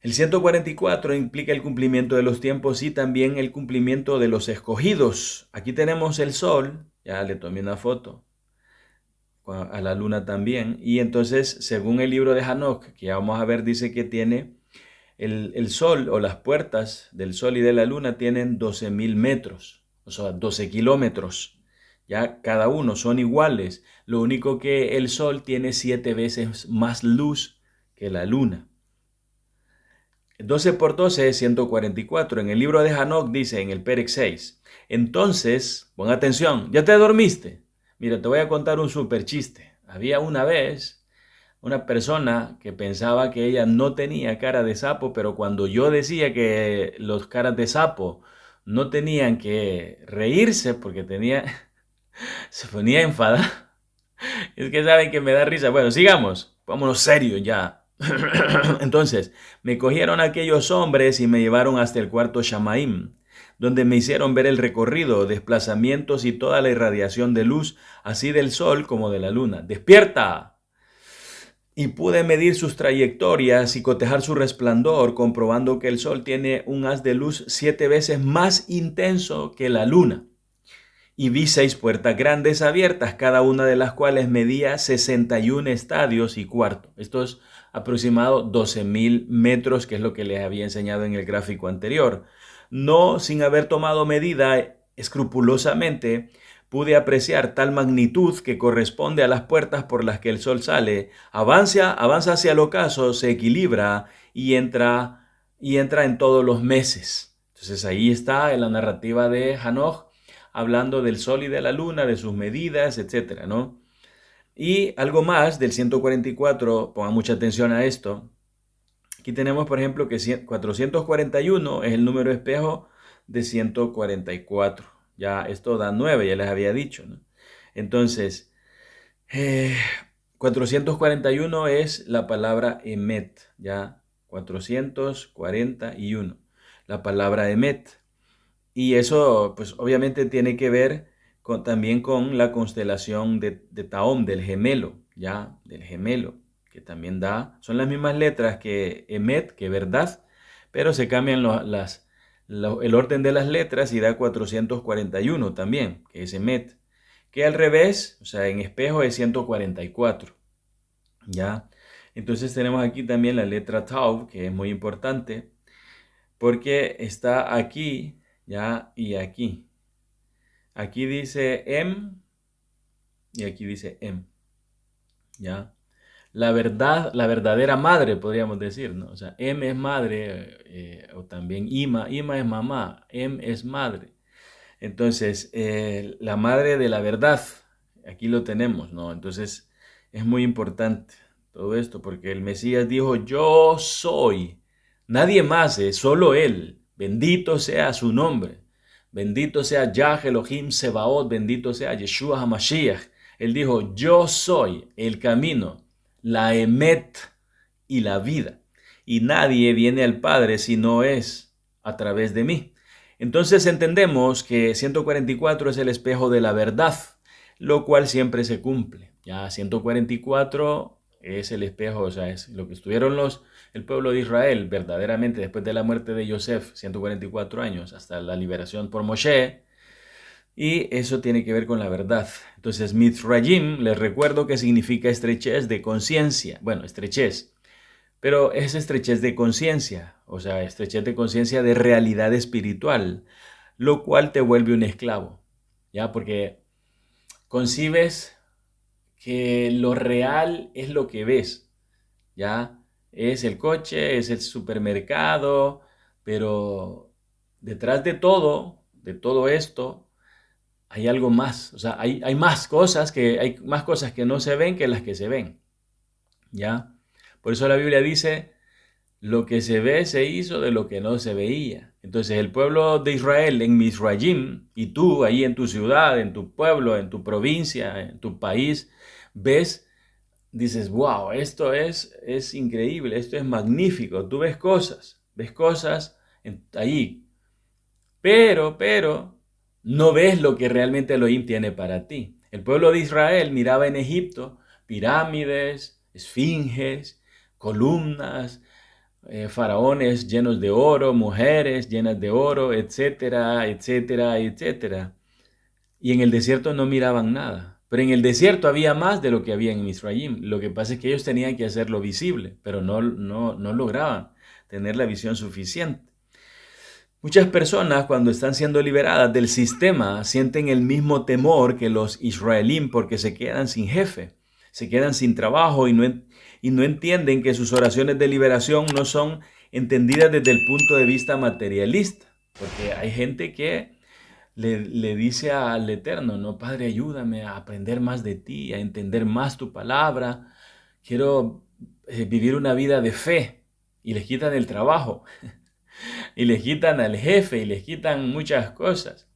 El 144 implica el cumplimiento de los tiempos y también el cumplimiento de los escogidos. Aquí tenemos el sol, ya le tomé una foto, a la luna también. Y entonces, según el libro de Hanoch, que ya vamos a ver, dice que tiene el sol o las puertas del sol y de la luna tienen 12.000 metros, o sea, 12 kilómetros. Ya cada uno son iguales. Lo único que el sol tiene 7 veces más luz que la luna. 12 por 12 es 144. En el libro de Hanoch dice, en el Perec 6. Entonces, pon atención, ¿ya te dormiste? Mira, te voy a contar un súper chiste. Había una vez una persona que pensaba que ella no tenía cara de sapo, pero cuando yo decía que los caras de sapo no tenían que reírse porque se ponía enfadada. Es que saben que me da risa. Bueno, sigamos. Vámonos serios ya. Entonces, me cogieron aquellos hombres y me llevaron hasta el cuarto Shamaim, donde me hicieron ver el recorrido, desplazamientos y toda la irradiación de luz, así del sol como de la luna. ¡Despierta! Y pude medir sus trayectorias y cotejar su resplandor, comprobando que el sol tiene un haz de luz 7 veces más intenso que la luna. Y vi 6 puertas grandes abiertas, cada una de las cuales medía 61 estadios y cuarto. Esto es aproximado 12.000 metros, que es lo que les había enseñado en el gráfico anterior. No sin haber tomado medida escrupulosamente, pude apreciar tal magnitud que corresponde a las puertas por las que el sol sale, avanza hacia el ocaso, se equilibra y entra en todos los meses. Entonces ahí está en la narrativa de Hanoch, hablando del sol y de la luna, de sus medidas, etcétera, ¿no? Y algo más del 144, pongan mucha atención a esto. Aquí tenemos, por ejemplo, que 441 es el número espejo de 144. Ya esto da 9, ya les había dicho, ¿no? Entonces, 441 es la palabra emet, ya 441, la palabra emet. Y eso, pues obviamente tiene que ver también con la constelación de Taom, del gemelo, ya, del gemelo, que también son las mismas letras que emet, que verdad, pero se cambian el orden de las letras y da 441 también, que es emet, que al revés, o sea, en espejo es 144, ya. Entonces tenemos aquí también la letra Tau, que es muy importante, porque está aquí, ya, y aquí. Aquí dice em y aquí dice em, ya. La verdad, la verdadera madre, podríamos decir, ¿no? O sea, em es madre, o también ima es mamá, em es madre. Entonces, la madre de la verdad, aquí lo tenemos, ¿no? Entonces, es muy importante todo esto, porque el Mesías dijo, yo soy, nadie más, solo Él, bendito sea su nombre, bendito sea Yah Elohim Sebaot, bendito sea Yeshua HaMashiach. Él dijo, yo soy el camino, la emet y la vida, y nadie viene al Padre si no es a través de mí. Entonces entendemos que 144 es el espejo de la verdad, lo cual siempre se cumple. Ya 144 es el espejo, o sea, es lo que estuvieron el pueblo de Israel verdaderamente después de la muerte de Yosef, 144 años, hasta la liberación por Moshe. Y eso tiene que ver con la verdad. Entonces, Mitzrayim, les recuerdo que significa estrechez de conciencia. Bueno, estrechez. Pero es estrechez de conciencia, o sea, estrechez de conciencia de realidad espiritual, lo cual te vuelve un esclavo, ¿ya? Porque concibes que lo real es lo que ves, ¿ya? Es el coche, es el supermercado, pero detrás de todo esto, hay algo más, o sea, hay más cosas que no se ven que las que se ven, ¿ya? Por eso la Biblia dice, lo que se ve se hizo de lo que no se veía. Entonces el pueblo de Israel en Misrayim, y tú ahí en tu ciudad, en tu pueblo, en tu provincia, en tu país, dices, wow, esto es increíble, esto es magnífico. Tú ves cosas ahí, pero no ves lo que realmente Elohim tiene para ti. El pueblo de Israel miraba en Egipto pirámides, esfinges, columnas, faraones llenos de oro, mujeres llenas de oro, etcétera, etcétera, etcétera. Y en el desierto no miraban nada. Pero en el desierto había más de lo que había en Misraim. Lo que pasa es que ellos tenían que hacerlo visible, pero no lograban tener la visión suficiente. Muchas personas cuando están siendo liberadas del sistema sienten el mismo temor que los israelíes porque se quedan sin jefe, se quedan sin trabajo y no entienden que sus oraciones de liberación no son entendidas desde el punto de vista materialista. Porque hay gente que le dice al Eterno, no, Padre, ayúdame a aprender más de ti, a entender más tu palabra. Quiero vivir una vida de fe, y les quitan el trabajo. Y les quitan al jefe y les quitan muchas cosas.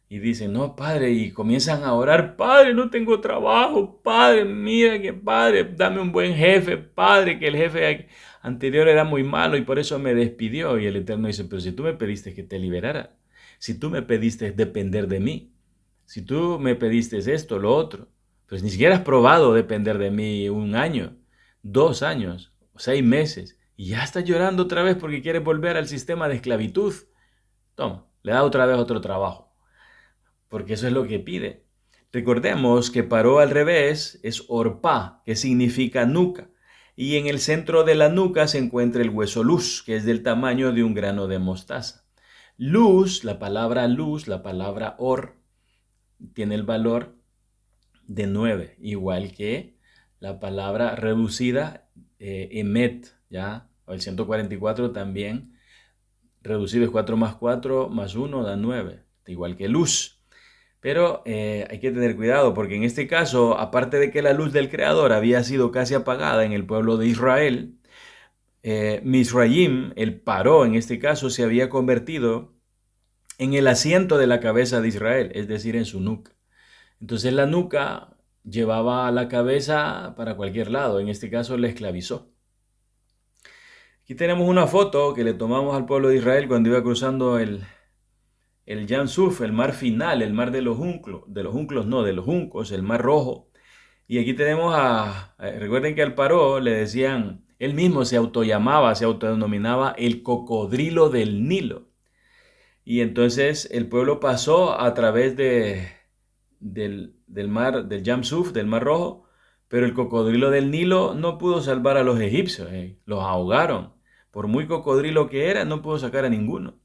Y dicen, no, Padre, y comienzan a orar, Padre, no tengo trabajo, Padre, mira que Padre, dame un buen jefe, Padre, que el jefe anterior era muy malo y por eso me despidió. Y el Eterno dice, pero si tú me pediste que te liberara, si tú me pediste depender de mí, si tú me pediste esto, lo otro, pues ni siquiera has probado depender de mí 1 año, 2 años, 6 meses, y ya estás llorando otra vez porque quieres volver al sistema de esclavitud. Toma, le da otra vez otro trabajo, porque eso es lo que pide. Recordemos que paró al revés es orpá, que significa nuca, y en el centro de la nuca se encuentra el hueso luz, que es del tamaño de un grano de mostaza. Luz, la palabra or, tiene el valor de 9, igual que la palabra reducida, emet, ¿ya? O el 144 también, reducido es 4 más 4 más 1 da 9, igual que luz. Pero hay que tener cuidado porque en este caso, aparte de que la luz del Creador había sido casi apagada en el pueblo de Israel, Misraim, el paró en este caso, se había convertido en el asiento de la cabeza de Israel, es decir, en su nuca. Entonces la nuca llevaba la cabeza para cualquier lado, en este caso la esclavizó. Aquí tenemos una foto que le tomamos al pueblo de Israel cuando iba cruzando el Yam Suf, el mar final, el mar de los juncos, el mar rojo. Y aquí tenemos recuerden que al Paró le decían, él mismo se autodenominaba el cocodrilo del Nilo. Y entonces el pueblo pasó a través del mar, del Yam Suf, del mar rojo, pero el cocodrilo del Nilo no pudo salvar a los egipcios, los ahogaron. Por muy cocodrilo que era, no pudo sacar a ninguno.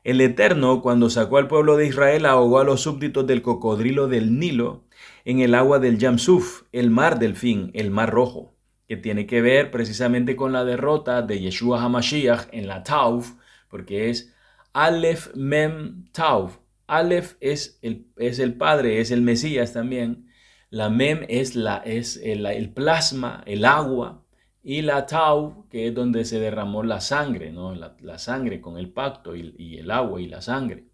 El Eterno, cuando sacó al pueblo de Israel, ahogó a los súbditos del cocodrilo del Nilo en el agua del Yam Suf, el mar del fin, el mar rojo, que tiene que ver precisamente con la derrota de Yeshua HaMashiach en la Tauf, porque es Aleph Mem Tauf. Aleph es el Padre, es el Mesías también. La Mem es el plasma, el agua. Y la Tau, que es donde se derramó la sangre, ¿no? La sangre con el pacto y el agua y la sangre.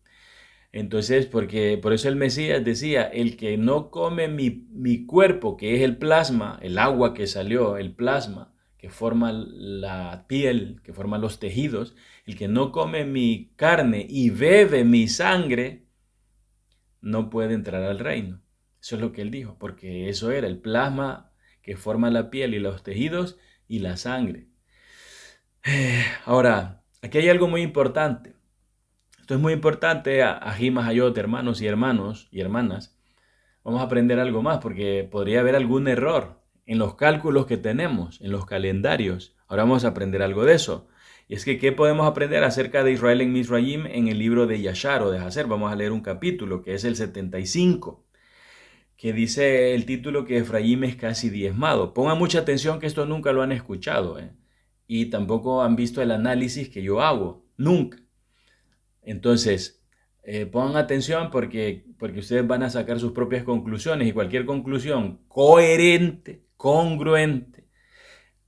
Entonces, porque por eso el Mesías decía, el que no come mi cuerpo, que es el plasma, el agua que salió, el plasma, que forma la piel, que forma los tejidos, el que no come mi carne y bebe mi sangre, no puede entrar al reino. Eso es lo que él dijo, porque eso era el plasma que forma la piel y los tejidos y la sangre. Ahora, aquí hay algo muy importante. Esto es muy importante, Ají Mahayot, hermanos y hermanas. Vamos a aprender algo más porque podría haber algún error en los cálculos que tenemos, en los calendarios. Ahora vamos a aprender algo de eso. Y es que, ¿qué podemos aprender acerca de Israel en Misraim en el libro de Yashar o de Hazer? Vamos a leer un capítulo que es el 75, que dice el título que Efraín es casi diezmado. Pongan mucha atención que esto nunca lo han escuchado, y tampoco han visto el análisis que yo hago, nunca. Entonces, pongan atención porque ustedes van a sacar sus propias conclusiones y cualquier conclusión coherente, congruente,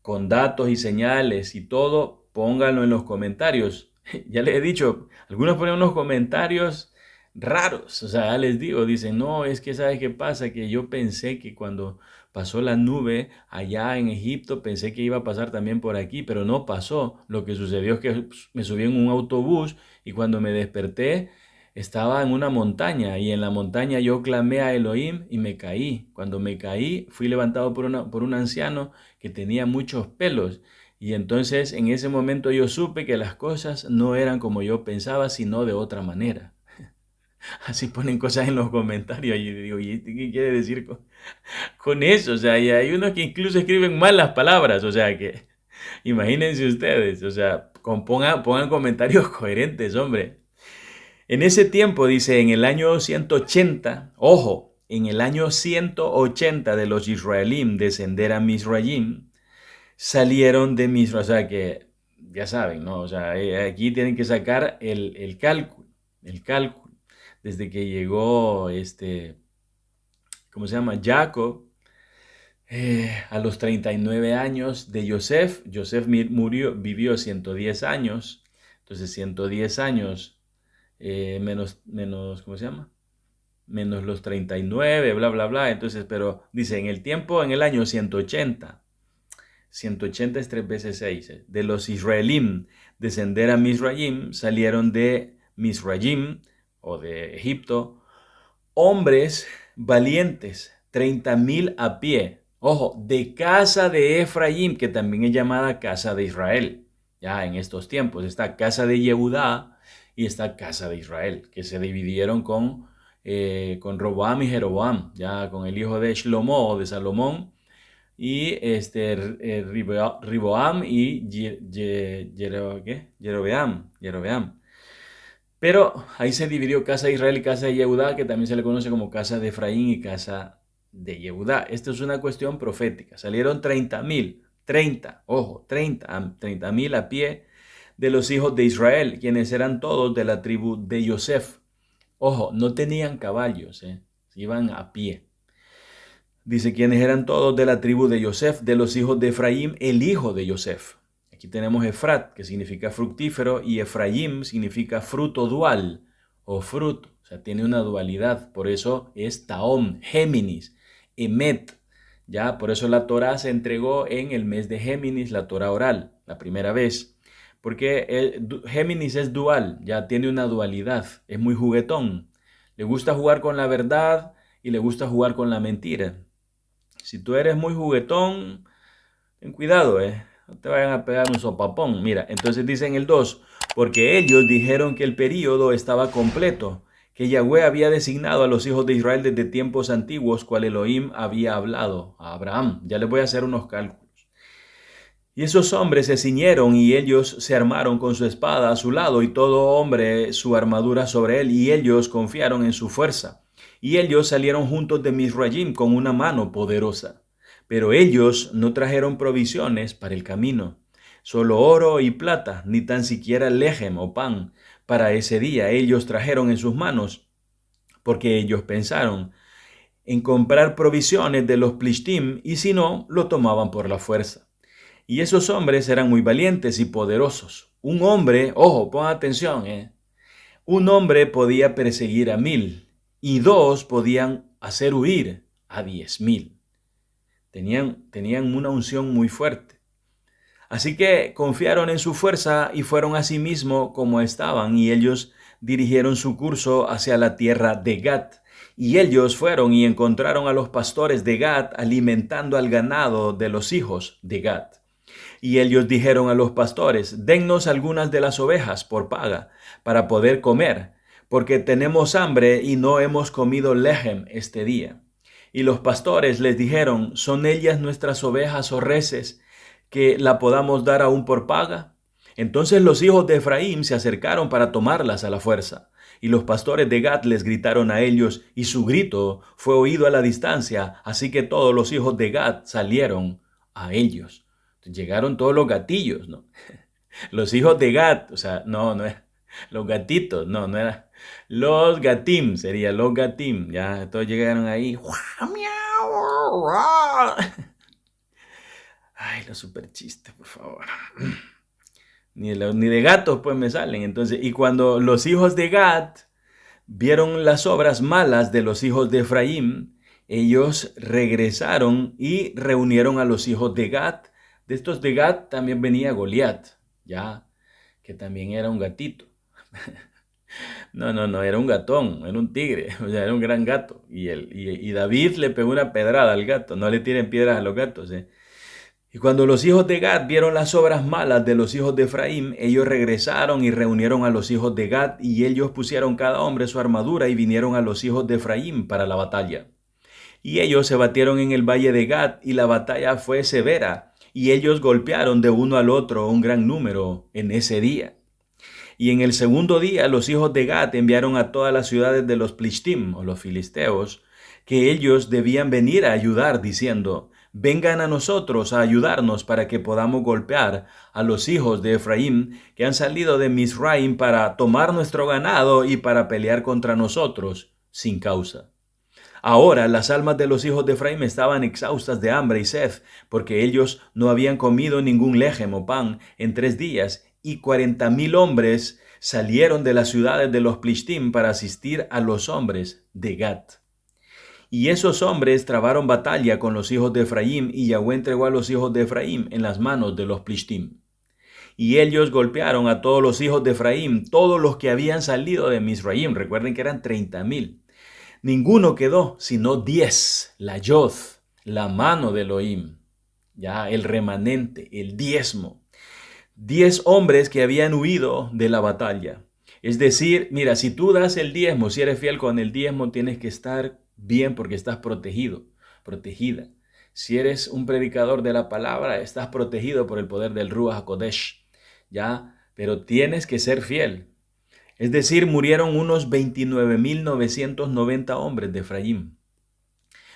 con datos y señales y todo, pónganlo en los comentarios. Ya les he dicho, algunos ponen unos comentarios raros, o sea, ya les digo, dicen, no, es que ¿sabes qué pasa? Que yo pensé que cuando pasó la nube allá en Egipto, pensé que iba a pasar también por aquí, pero no pasó. Lo que sucedió es que me subí en un autobús y cuando me desperté estaba en una montaña y en la montaña yo clamé a Elohim y me caí. Cuando me caí fui levantado por un anciano que tenía muchos pelos. Y entonces en ese momento yo supe que las cosas no eran como yo pensaba, sino de otra manera. Así ponen cosas en los comentarios y digo, ¿y qué quiere decir con eso? O sea, y hay unos que incluso escriben mal las palabras, o sea que imagínense ustedes, o sea, pongan comentarios coherentes, hombre. En ese tiempo, dice, en el año 180, ojo, en el año 180 de los Israelim descender a Misraim, salieron de Misra, o sea que ya saben, ¿no? O sea, aquí tienen que sacar el cálculo, desde que llegó ¿cómo se llama? Jacob, a los 39 años de Yosef. Yosef vivió 110 años, entonces 110 años menos, ¿cómo se llama? Menos los 39, bla, bla, bla. Entonces, pero dice, en el año 180. 180 es 3 veces 6. De los Israelim descender a Misraim, salieron de Misraim o de Egipto hombres valientes, 30,000 a pie. Ojo, de casa de Efraín, que también es llamada casa de Israel. Ya en estos tiempos está casa de Yehudá y está casa de Israel, que se dividieron con Roboam y Jeroboam, ya con el hijo de Shlomo o de Salomón, y Riboam y Jerobeam. Pero ahí se dividió casa de Israel y casa de Yehudá, que también se le conoce como casa de Efraín y casa de Yehudá. Esto es una cuestión profética. Salieron 30,000, 30, ojo, 30,000 a pie de los hijos de Israel, quienes eran todos de la tribu de Yosef. Ojo, no tenían caballos, iban a pie. Dice quienes eran todos de la tribu de Yosef, de los hijos de Efraín, el hijo de Yosef. Aquí tenemos Efrat, que significa fructífero, y Efraín significa fruto dual o fruto. O sea, tiene una dualidad. Por eso es Taom, Géminis, Emet. Ya, por eso la Torah se entregó en el mes de Géminis, la Torah oral, la primera vez. Porque Géminis es dual, ya tiene una dualidad, es muy juguetón. Le gusta jugar con la verdad y le gusta jugar con la mentira. Si tú eres muy juguetón, ten cuidado, no te vayan a pegar un sopapón. Mira, entonces dice en el 2, porque ellos dijeron que el período estaba completo, que Yahweh había designado a los hijos de Israel desde tiempos antiguos, cual Elohim había hablado a Abraham. Ya les voy a hacer unos cálculos. Y esos hombres se ciñeron y ellos se armaron con su espada a su lado y todo hombre su armadura sobre él, y ellos confiaron en su fuerza. Y ellos salieron juntos de Misraim con una mano poderosa. Pero ellos no trajeron provisiones para el camino, solo oro y plata, ni tan siquiera lejem o pan. Para ese día ellos trajeron en sus manos, porque ellos pensaron en comprar provisiones de los plishtim, y si no, lo tomaban por la fuerza. Y esos hombres eran muy valientes y poderosos. Un hombre, ojo, pon atención, un hombre podía perseguir a 1,000 y dos podían hacer huir a 10,000. Tenían una unción muy fuerte. Así que confiaron en su fuerza y fueron a sí mismo como estaban, y ellos dirigieron su curso hacia la tierra de Gat. Y ellos fueron y encontraron a los pastores de Gat alimentando al ganado de los hijos de Gat. Y ellos dijeron a los pastores, dennos algunas de las ovejas por paga, para poder comer, porque tenemos hambre y no hemos comido lejem este día. Y los pastores les dijeron, ¿son ellas nuestras ovejas o reses, que la podamos dar aún por paga? Entonces los hijos de Efraín se acercaron para tomarlas a la fuerza. Y los pastores de Gad les gritaron a ellos, y su grito fue oído a la distancia, así que todos los hijos de Gad salieron a ellos. Llegaron todos los gatillos, ¿no? Los hijos de Gad, o sea, no es los gatitos, no era. Los gatim, sería los gatim, ya todos llegaron ahí. Ay, los super chistes, por favor. Ni de gatos pues me salen. Entonces, y cuando los hijos de Gad vieron las obras malas de los hijos de Efraín, ellos regresaron y reunieron a los hijos de Gad. De estos de Gad también venía Goliat, ya, que también era un gatito. No, era un gatón, era un tigre, o sea, era un gran gato. Y David le pegó una pedrada al gato, no le tiren piedras a los gatos, Y cuando los hijos de Gad vieron las obras malas de los hijos de Efraín, ellos regresaron y reunieron a los hijos de Gad, y ellos pusieron cada hombre su armadura y vinieron a los hijos de Efraín para la batalla. Y ellos se batieron en el valle de Gad, y la batalla fue severa, y ellos golpearon de uno al otro un gran número en ese día. Y en el segundo día los hijos de Gad enviaron a todas las ciudades de los Plishtim, o los filisteos, que ellos debían venir a ayudar, diciendo, vengan a nosotros a ayudarnos para que podamos golpear a los hijos de Efraín que han salido de Misraim para tomar nuestro ganado y para pelear contra nosotros sin causa. Ahora las almas de los hijos de Efraín estaban exhaustas de hambre y sed, porque ellos no habían comido ningún lejem o pan en 3 días, y 40,000 hombres salieron de las ciudades de los Plishtim para asistir a los hombres de Gad. Y esos hombres trabaron batalla con los hijos de Efraín, y Yahweh entregó a los hijos de Efraín en las manos de los Plishtim. Y ellos golpearon a todos los hijos de Efraín, todos los que habían salido de Misraim. Recuerden que eran 30,000. Ninguno quedó, sino 10, la Yod, la mano de Elohim, ya el remanente, el diezmo. 10 hombres que habían huido de la batalla. Es decir, mira, si tú das el diezmo, si eres fiel con el diezmo, tienes que estar bien porque estás protegido, protegida. Si eres un predicador de la palabra, estás protegido por el poder del Ruach HaKodesh, ¿ya? Pero tienes que ser fiel. Es decir, murieron unos 29.990 hombres de Efraín.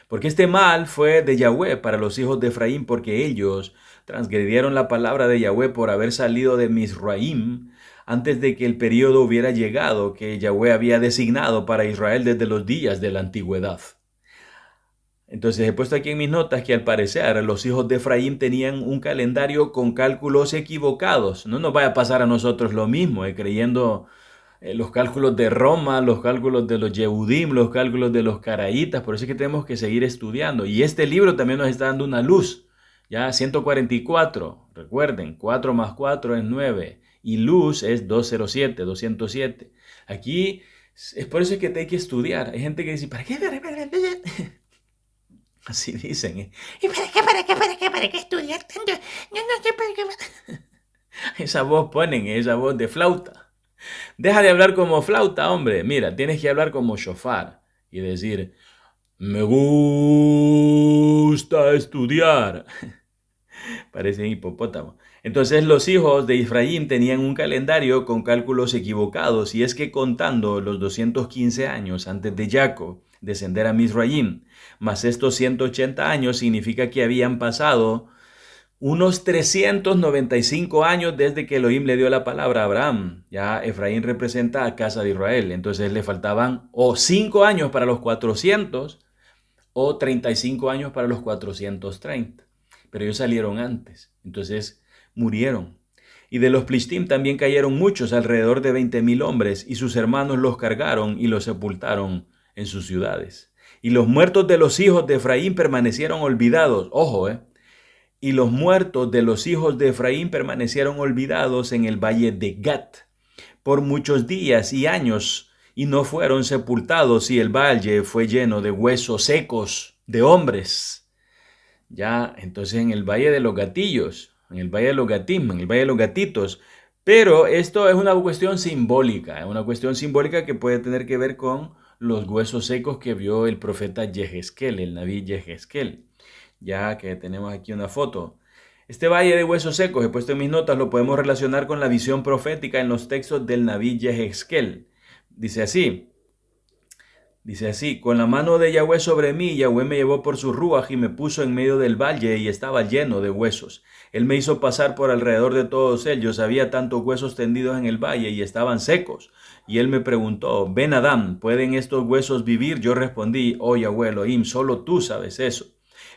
Porque este mal fue de Yahweh para los hijos de Efraín, porque ellos transgredieron la palabra de Yahweh por haber salido de Misraim antes de que el periodo hubiera llegado que Yahweh había designado para Israel desde los días de la antigüedad. Entonces he puesto aquí en mis notas que al parecer los hijos de Efraín tenían un calendario con cálculos equivocados. No nos vaya a pasar a nosotros lo mismo, creyendo los cálculos de Roma, los cálculos de los Yehudim, los cálculos de los caraítas. Por eso es que tenemos que seguir estudiando. Y este libro también nos está dando una luz. Ya 144, recuerden, 4 más 4 es 9. Y luz es 207, 207. Aquí es por eso que te hay que estudiar. Hay gente que dice, ¿para qué? Así dicen. ¿Y para qué estudiar tanto? Yo no sé para qué. Esa voz ponen, esa voz de flauta. Deja de hablar como flauta, hombre. Mira, tienes que hablar como shofar y decir, me gusta estudiar. Parece hipopótamo. Entonces los hijos de Efraín tenían un calendario con cálculos equivocados, y es que contando los 215 años antes de Jacob descender a Misraim, más estos 180 años, significa que habían pasado unos 395 años desde que Elohim le dio la palabra a Abraham. Ya Efraín representa a casa de Israel, entonces le faltaban o 5 años para los 400 o 35 años para los 430. Pero ellos salieron antes, entonces murieron. Y de los Plishtim también cayeron muchos, alrededor de 20,000 hombres, y sus hermanos los cargaron y los sepultaron en sus ciudades. Y los muertos de los hijos de Efraín permanecieron olvidados. Ojo, Y los muertos de los hijos de Efraín permanecieron olvidados en el valle de Gat por muchos días y años, y no fueron sepultados, y el valle fue lleno de huesos secos de hombres. Ya, entonces en el valle de los gatillos, en el valle de los gatim, en el valle de los gatitos. Pero esto es una cuestión simbólica, que puede tener que ver con los huesos secos que vio el profeta Yehezkel, el Naví Yehezkel. Ya que tenemos aquí una foto. Este valle de huesos secos, he puesto en mis notas, lo podemos relacionar con la visión profética en los textos del Naví Yehezkel. Dice así, con la mano de Yahweh sobre mí, Yahweh me llevó por su ruaj y me puso en medio del valle, y estaba lleno de huesos. Él me hizo pasar por alrededor de todos ellos. Había tantos huesos tendidos en el valle y estaban secos. Y él me preguntó, Ben Adam, ¿pueden estos huesos vivir? Yo respondí, oh Yahweh Elohim, solo tú sabes eso.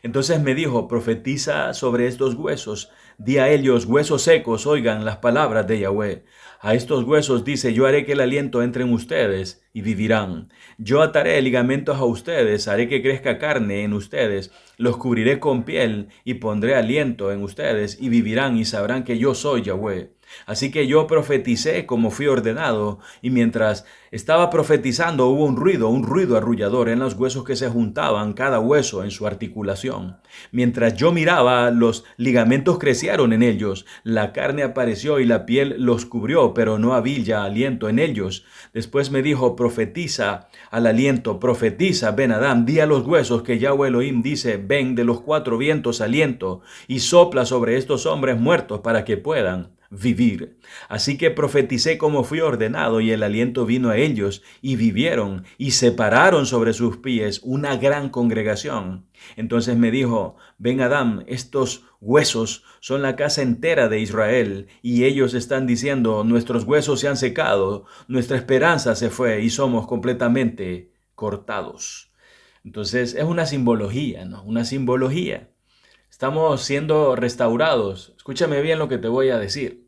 Entonces me dijo, profetiza sobre estos huesos, di a ellos, huesos secos, oigan las palabras de Yahweh. A estos huesos dice, yo haré que el aliento entre en ustedes y vivirán. Yo ataré ligamentos a ustedes, haré que crezca carne en ustedes, los cubriré con piel y pondré aliento en ustedes y vivirán y sabrán que yo soy Yahweh. Así que yo profeticé como fui ordenado, y mientras estaba profetizando hubo un ruido arrullador en los huesos que se juntaban, cada hueso en su articulación. Mientras yo miraba, los ligamentos crecieron en ellos, la carne apareció y la piel los cubrió, pero no había aliento en ellos. Después me dijo, profetiza al aliento, profetiza, Ben Adam, di a los huesos que Yahweh Elohim dice, ven de los 4 vientos aliento, y sopla sobre estos hombres muertos para que puedan vivir. Así que profeticé como fui ordenado, y el aliento vino a ellos, y vivieron, y se pararon sobre sus pies una gran congregación. Entonces me dijo, Ben Adam, estos huesos son la casa entera de Israel, y ellos están diciendo, nuestros huesos se han secado, nuestra esperanza se fue, y somos completamente cortados. Entonces es una simbología, ¿no? Una simbología. Estamos siendo restaurados. Escúchame bien lo que te voy a decir.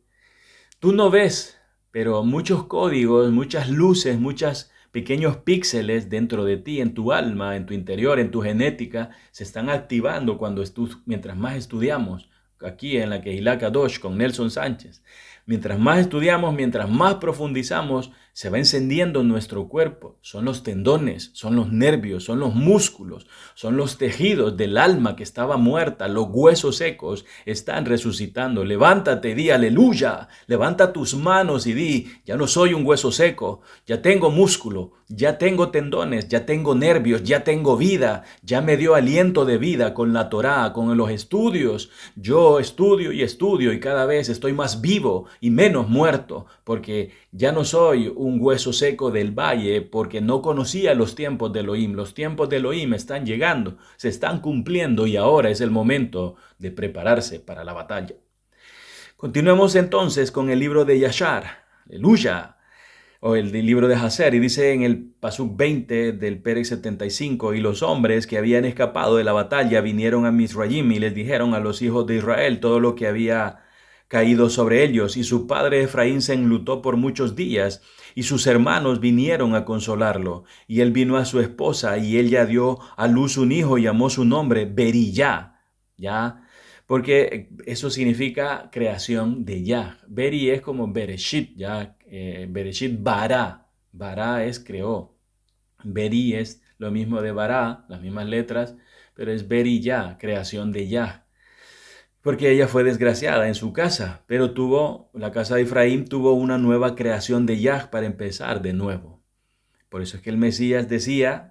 Tú no ves, pero muchos códigos, muchas luces, muchos pequeños píxeles dentro de ti, en tu alma, en tu interior, en tu genética, se están activando mientras más estudiamos. Aquí en la Kehilá Kadosh con Nelson Sánchez. Mientras más estudiamos, mientras más profundizamos, se va encendiendo nuestro cuerpo. Son los tendones, son los nervios, son los músculos, son los tejidos del alma que estaba muerta. Los huesos secos están resucitando. Levántate, di aleluya. Levanta tus manos y di, ya no soy un hueso seco, ya tengo músculo, ya tengo tendones, ya tengo nervios, ya tengo vida, ya me dio aliento de vida con la Torá, con los estudios. Yo estudio y cada vez estoy más vivo. y menos muerto, porque ya no soy un hueso seco del valle, porque no conocía los tiempos de Elohim. Los tiempos de Elohim están llegando, se están cumpliendo y ahora es el momento de prepararse para la batalla. Continuemos entonces con el libro de Yashar, aleluya, o el del libro de Hazer, y dice en el Pasuk 20 del Perec 75, y los hombres que habían escapado de la batalla vinieron a Misraim y les dijeron a los hijos de Israel todo lo que había caído sobre ellos, y su padre Efraín se enlutó por muchos días, y sus hermanos vinieron a consolarlo, y él vino a su esposa, y ella dio a luz un hijo y llamó su nombre Beriyá, ¿ya? Porque eso significa creación de Yah. Beri es como Bereshit, ¿ya? Bereshit bara. Bara es creó. Beri es lo mismo de bara, las mismas letras, pero es Beri Yah, creación de Yah. Porque ella fue desgraciada en su casa, pero la casa de Efraín tuvo una nueva creación de Yah para empezar de nuevo. Por eso es que el Mesías decía,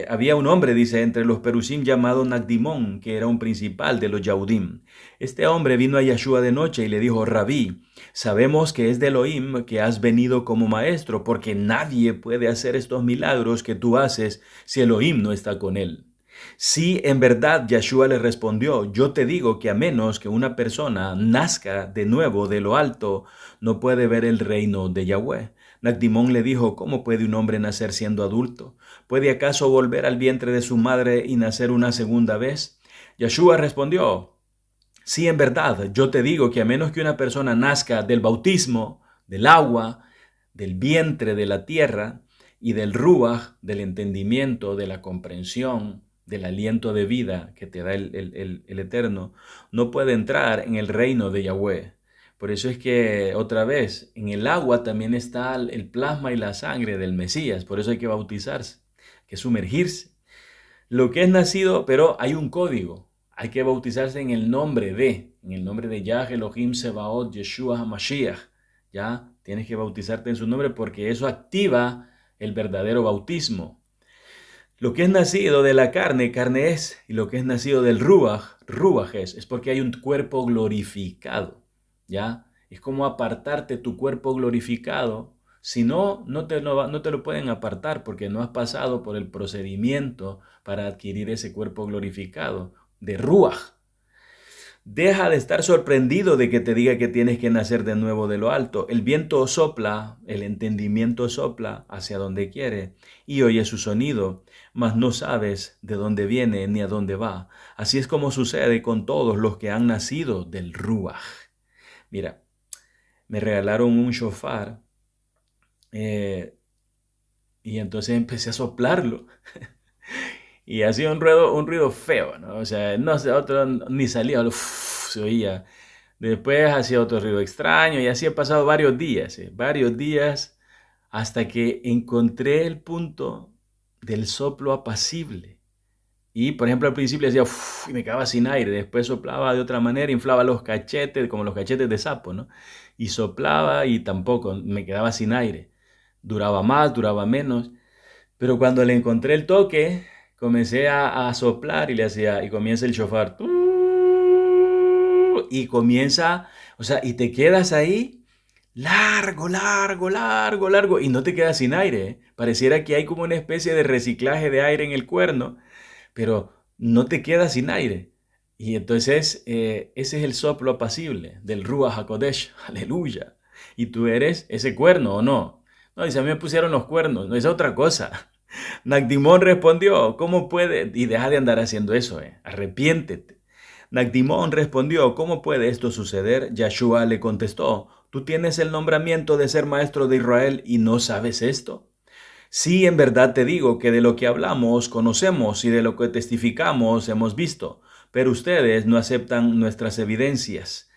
había un hombre, dice, entre los Perusim llamado Nagdimón, que era un principal de los Yahudim. Este hombre vino a Yeshua de noche y le dijo, Rabí, sabemos que es de Elohim que has venido como maestro, porque nadie puede hacer estos milagros que tú haces si Elohim no está con él. Sí, en verdad, Yeshua le respondió, yo te digo que a menos que una persona nazca de nuevo de lo alto, no puede ver el reino de Yahweh. Nagdimón le dijo, ¿cómo puede un hombre nacer siendo adulto? ¿Puede acaso volver al vientre de su madre y nacer una segunda vez? Yeshua respondió, sí, en verdad, yo te digo que a menos que una persona nazca del bautismo, del agua, del vientre de la tierra y del ruach, del entendimiento, de la comprensión, del aliento de vida que te da el Eterno, no puede entrar en el reino de Yahweh. Por eso es que, otra vez, en el agua también está el plasma y la sangre del Mesías. Por eso hay que bautizarse, hay que sumergirse. Lo que es nacido, pero hay un código. Hay que bautizarse en el nombre de Yah Elohim Sebaot Yeshua HaMashiach. Ya tienes que bautizarte en su nombre porque eso activa el verdadero bautismo. Lo que es nacido de la carne, carne es, y lo que es nacido del ruach, ruach es porque hay un cuerpo glorificado, ¿ya? Es como apartarte tu cuerpo glorificado, si no, no te lo pueden apartar porque no has pasado por el procedimiento para adquirir ese cuerpo glorificado de ruach. Deja de estar sorprendido de que te diga que tienes que nacer de nuevo de lo alto. El viento sopla, el entendimiento sopla hacia donde quiere y oye su sonido, mas no sabes de dónde viene ni a dónde va. Así es como sucede con todos los que han nacido del Ruach. Mira, me regalaron un shofar y entonces empecé a soplarlo. Y hacía un ruido feo, ¿no? O sea, no sé, otro ni salía, se oía. Después hacía otro ruido extraño y así he pasado varios días hasta que encontré el punto del soplo apacible. Y, por ejemplo, al principio hacía y me quedaba sin aire, después soplaba de otra manera, inflaba los cachetes, como los cachetes de sapo, ¿no? Y soplaba y tampoco, me quedaba sin aire. Duraba más, duraba menos. Pero cuando le encontré el toque, comencé a soplar y le hacía, y comienza el shofar. Y comienza, o sea, y te quedas ahí largo, largo, largo, largo, y no te quedas sin aire, ¿eh? Pareciera que hay como una especie de reciclaje de aire en el cuerno, pero no te quedas sin aire. Y entonces ese es el soplo apacible del Ruach HaKodesh, aleluya. Y tú eres ese cuerno, ¿o no? No, dice, a mí me pusieron los cuernos, no es otra cosa. Nagdimón respondió, ¿cómo puede? Y deja de andar haciendo eso, arrepiéntete. Nagdimón respondió, ¿cómo puede esto suceder? Yeshua le contestó, ¿tú tienes el nombramiento de ser maestro de Israel y no sabes esto? Sí, en verdad te digo que de lo que hablamos conocemos y de lo que testificamos hemos visto, pero ustedes no aceptan nuestras evidencias.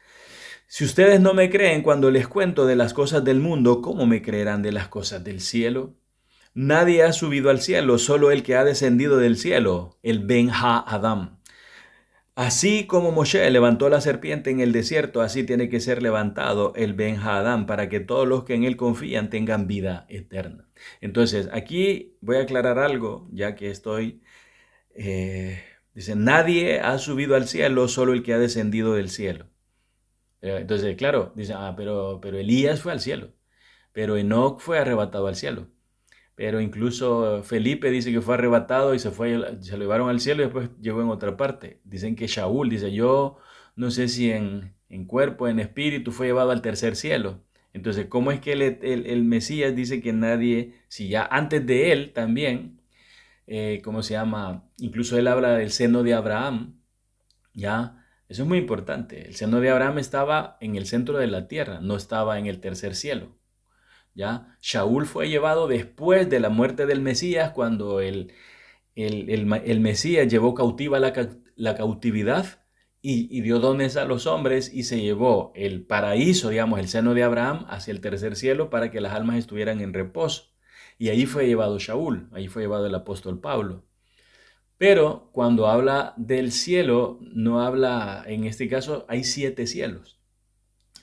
Si ustedes no me creen cuando les cuento de las cosas del mundo, ¿cómo me creerán de las cosas del cielo? Nadie ha subido al cielo, solo el que ha descendido del cielo, el Ben Ha-Adam. Así como Moshe levantó la serpiente en el desierto, así tiene que ser levantado el Ben Ha-Adam para que todos los que en él confían tengan vida eterna. Entonces, aquí voy a aclarar algo, ya que dice, nadie ha subido al cielo, solo el que ha descendido del cielo. Entonces, claro, dice, pero Elías fue al cielo, pero Enoc fue arrebatado al cielo. Pero incluso Felipe dice que fue arrebatado y se lo llevaron al cielo y después llegó en otra parte. Dicen que Shaul dice, yo no sé si en cuerpo, en espíritu, fue llevado al tercer cielo. Entonces, ¿cómo es que el Mesías dice que nadie, si ya antes de él también, ¿cómo se llama? Incluso él habla del seno de Abraham, ¿ya? Eso es muy importante. El seno de Abraham estaba en el centro de la tierra, no estaba en el tercer cielo. ¿Ya? Shaul fue llevado después de la muerte del Mesías, cuando el Mesías llevó cautiva la cautividad y dio dones a los hombres y se llevó el paraíso, digamos, el seno de Abraham hacia el tercer cielo para que las almas estuvieran en reposo. Y ahí fue llevado Shaul, ahí fue llevado el apóstol Pablo. Pero cuando habla del cielo, no habla, en este caso, hay 7 cielos.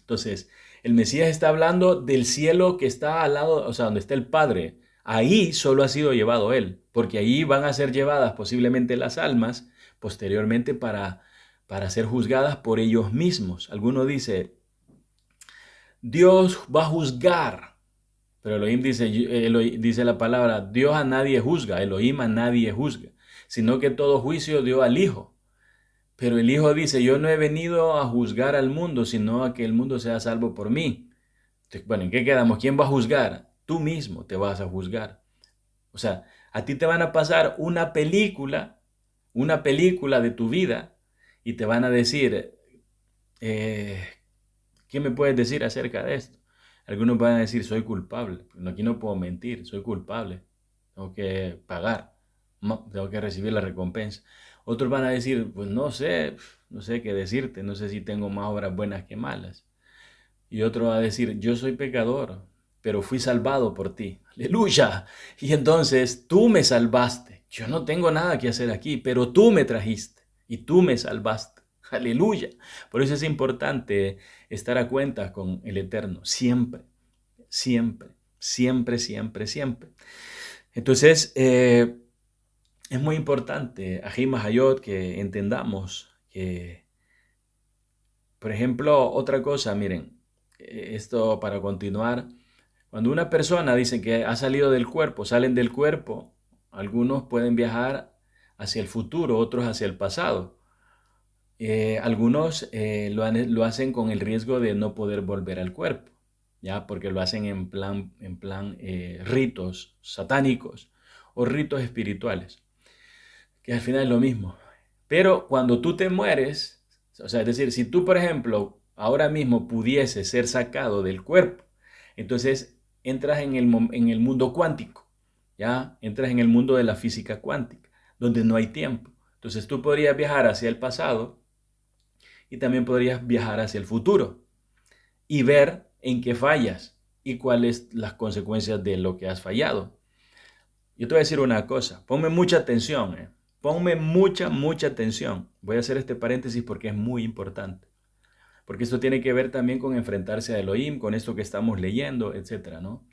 Entonces, el Mesías está hablando del cielo que está al lado, o sea, donde está el Padre. Ahí solo ha sido llevado Él, porque ahí van a ser llevadas posiblemente las almas posteriormente para ser juzgadas por ellos mismos. Alguno dice, Dios va a juzgar, pero Elohim dice la palabra, Dios a nadie juzga, Elohim a nadie juzga, sino que todo juicio dio al Hijo. Pero el Hijo dice, yo no he venido a juzgar al mundo, sino a que el mundo sea salvo por mí. Entonces, bueno, ¿en qué quedamos? ¿Quién va a juzgar? Tú mismo te vas a juzgar. O sea, a ti te van a pasar una película de tu vida y te van a decir, eh, ¿qué me puedes decir acerca de esto? Algunos van a decir, soy culpable. Aquí no puedo mentir, soy culpable. Tengo que pagar, tengo que recibir la recompensa. Otros van a decir, pues no sé qué decirte, no sé si tengo más obras buenas que malas. Y otro va a decir, yo soy pecador, pero fui salvado por ti. Aleluya. Y entonces tú me salvaste. Yo no tengo nada que hacer aquí, pero tú me trajiste y tú me salvaste. Aleluya. Por eso es importante estar a cuentas con el Eterno. Siempre, siempre, siempre, siempre, siempre. Entonces, es muy importante, Ajim Hayot, que entendamos que, por ejemplo, otra cosa, miren, esto para continuar, cuando una persona dice que ha salido del cuerpo, salen del cuerpo, algunos pueden viajar hacia el futuro, otros hacia el pasado. Algunos lo hacen con el riesgo de no poder volver al cuerpo, ¿ya? Porque lo hacen en plan ritos satánicos o ritos espirituales, que al final es lo mismo. Pero cuando tú te mueres, o sea, es decir, si tú, por ejemplo, ahora mismo pudieses ser sacado del cuerpo, entonces entras en el mundo cuántico, ¿ya? Entras en el mundo de la física cuántica, donde no hay tiempo. Entonces tú podrías viajar hacia el pasado y también podrías viajar hacia el futuro y ver en qué fallas y cuáles las consecuencias de lo que has fallado. Yo te voy a decir una cosa, ponme mucha atención, ponme mucha atención. Voy a hacer este paréntesis porque es muy importante. Porque esto tiene que ver también con enfrentarse a Elohim, con esto que estamos leyendo, etcétera, ¿no?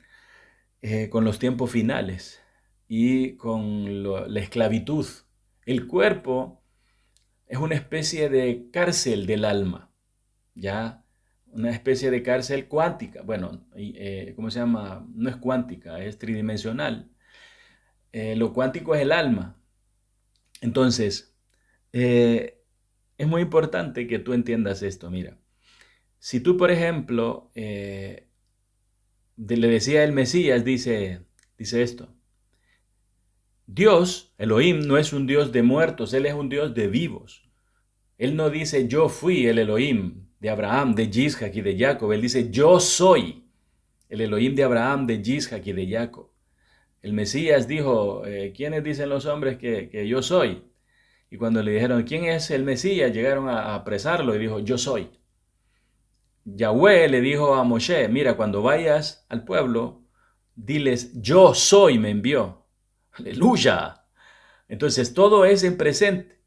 Con los tiempos finales y con la esclavitud. El cuerpo es una especie de cárcel del alma, ¿ya? Una especie de cárcel cuántica. Bueno, ¿cómo se llama? No es cuántica, es tridimensional. Lo cuántico es el alma. Entonces, eh, es muy importante que tú entiendas esto. Mira, si tú, por ejemplo, le decía el Mesías, dice esto. Dios, Elohim, no es un Dios de muertos, Él es un Dios de vivos. Él no dice yo fui el Elohim de Abraham, de Isaac y de Jacob. Él dice yo soy el Elohim de Abraham, de Isaac y de Jacob. El Mesías dijo, ¿quiénes dicen los hombres que yo soy? Y cuando le dijeron, ¿quién es el Mesías? Llegaron a apresarlo y dijo, yo soy. Yahweh le dijo a Moshe, mira, cuando vayas al pueblo, diles, yo soy, me envió. Aleluya. Entonces todo es en presente.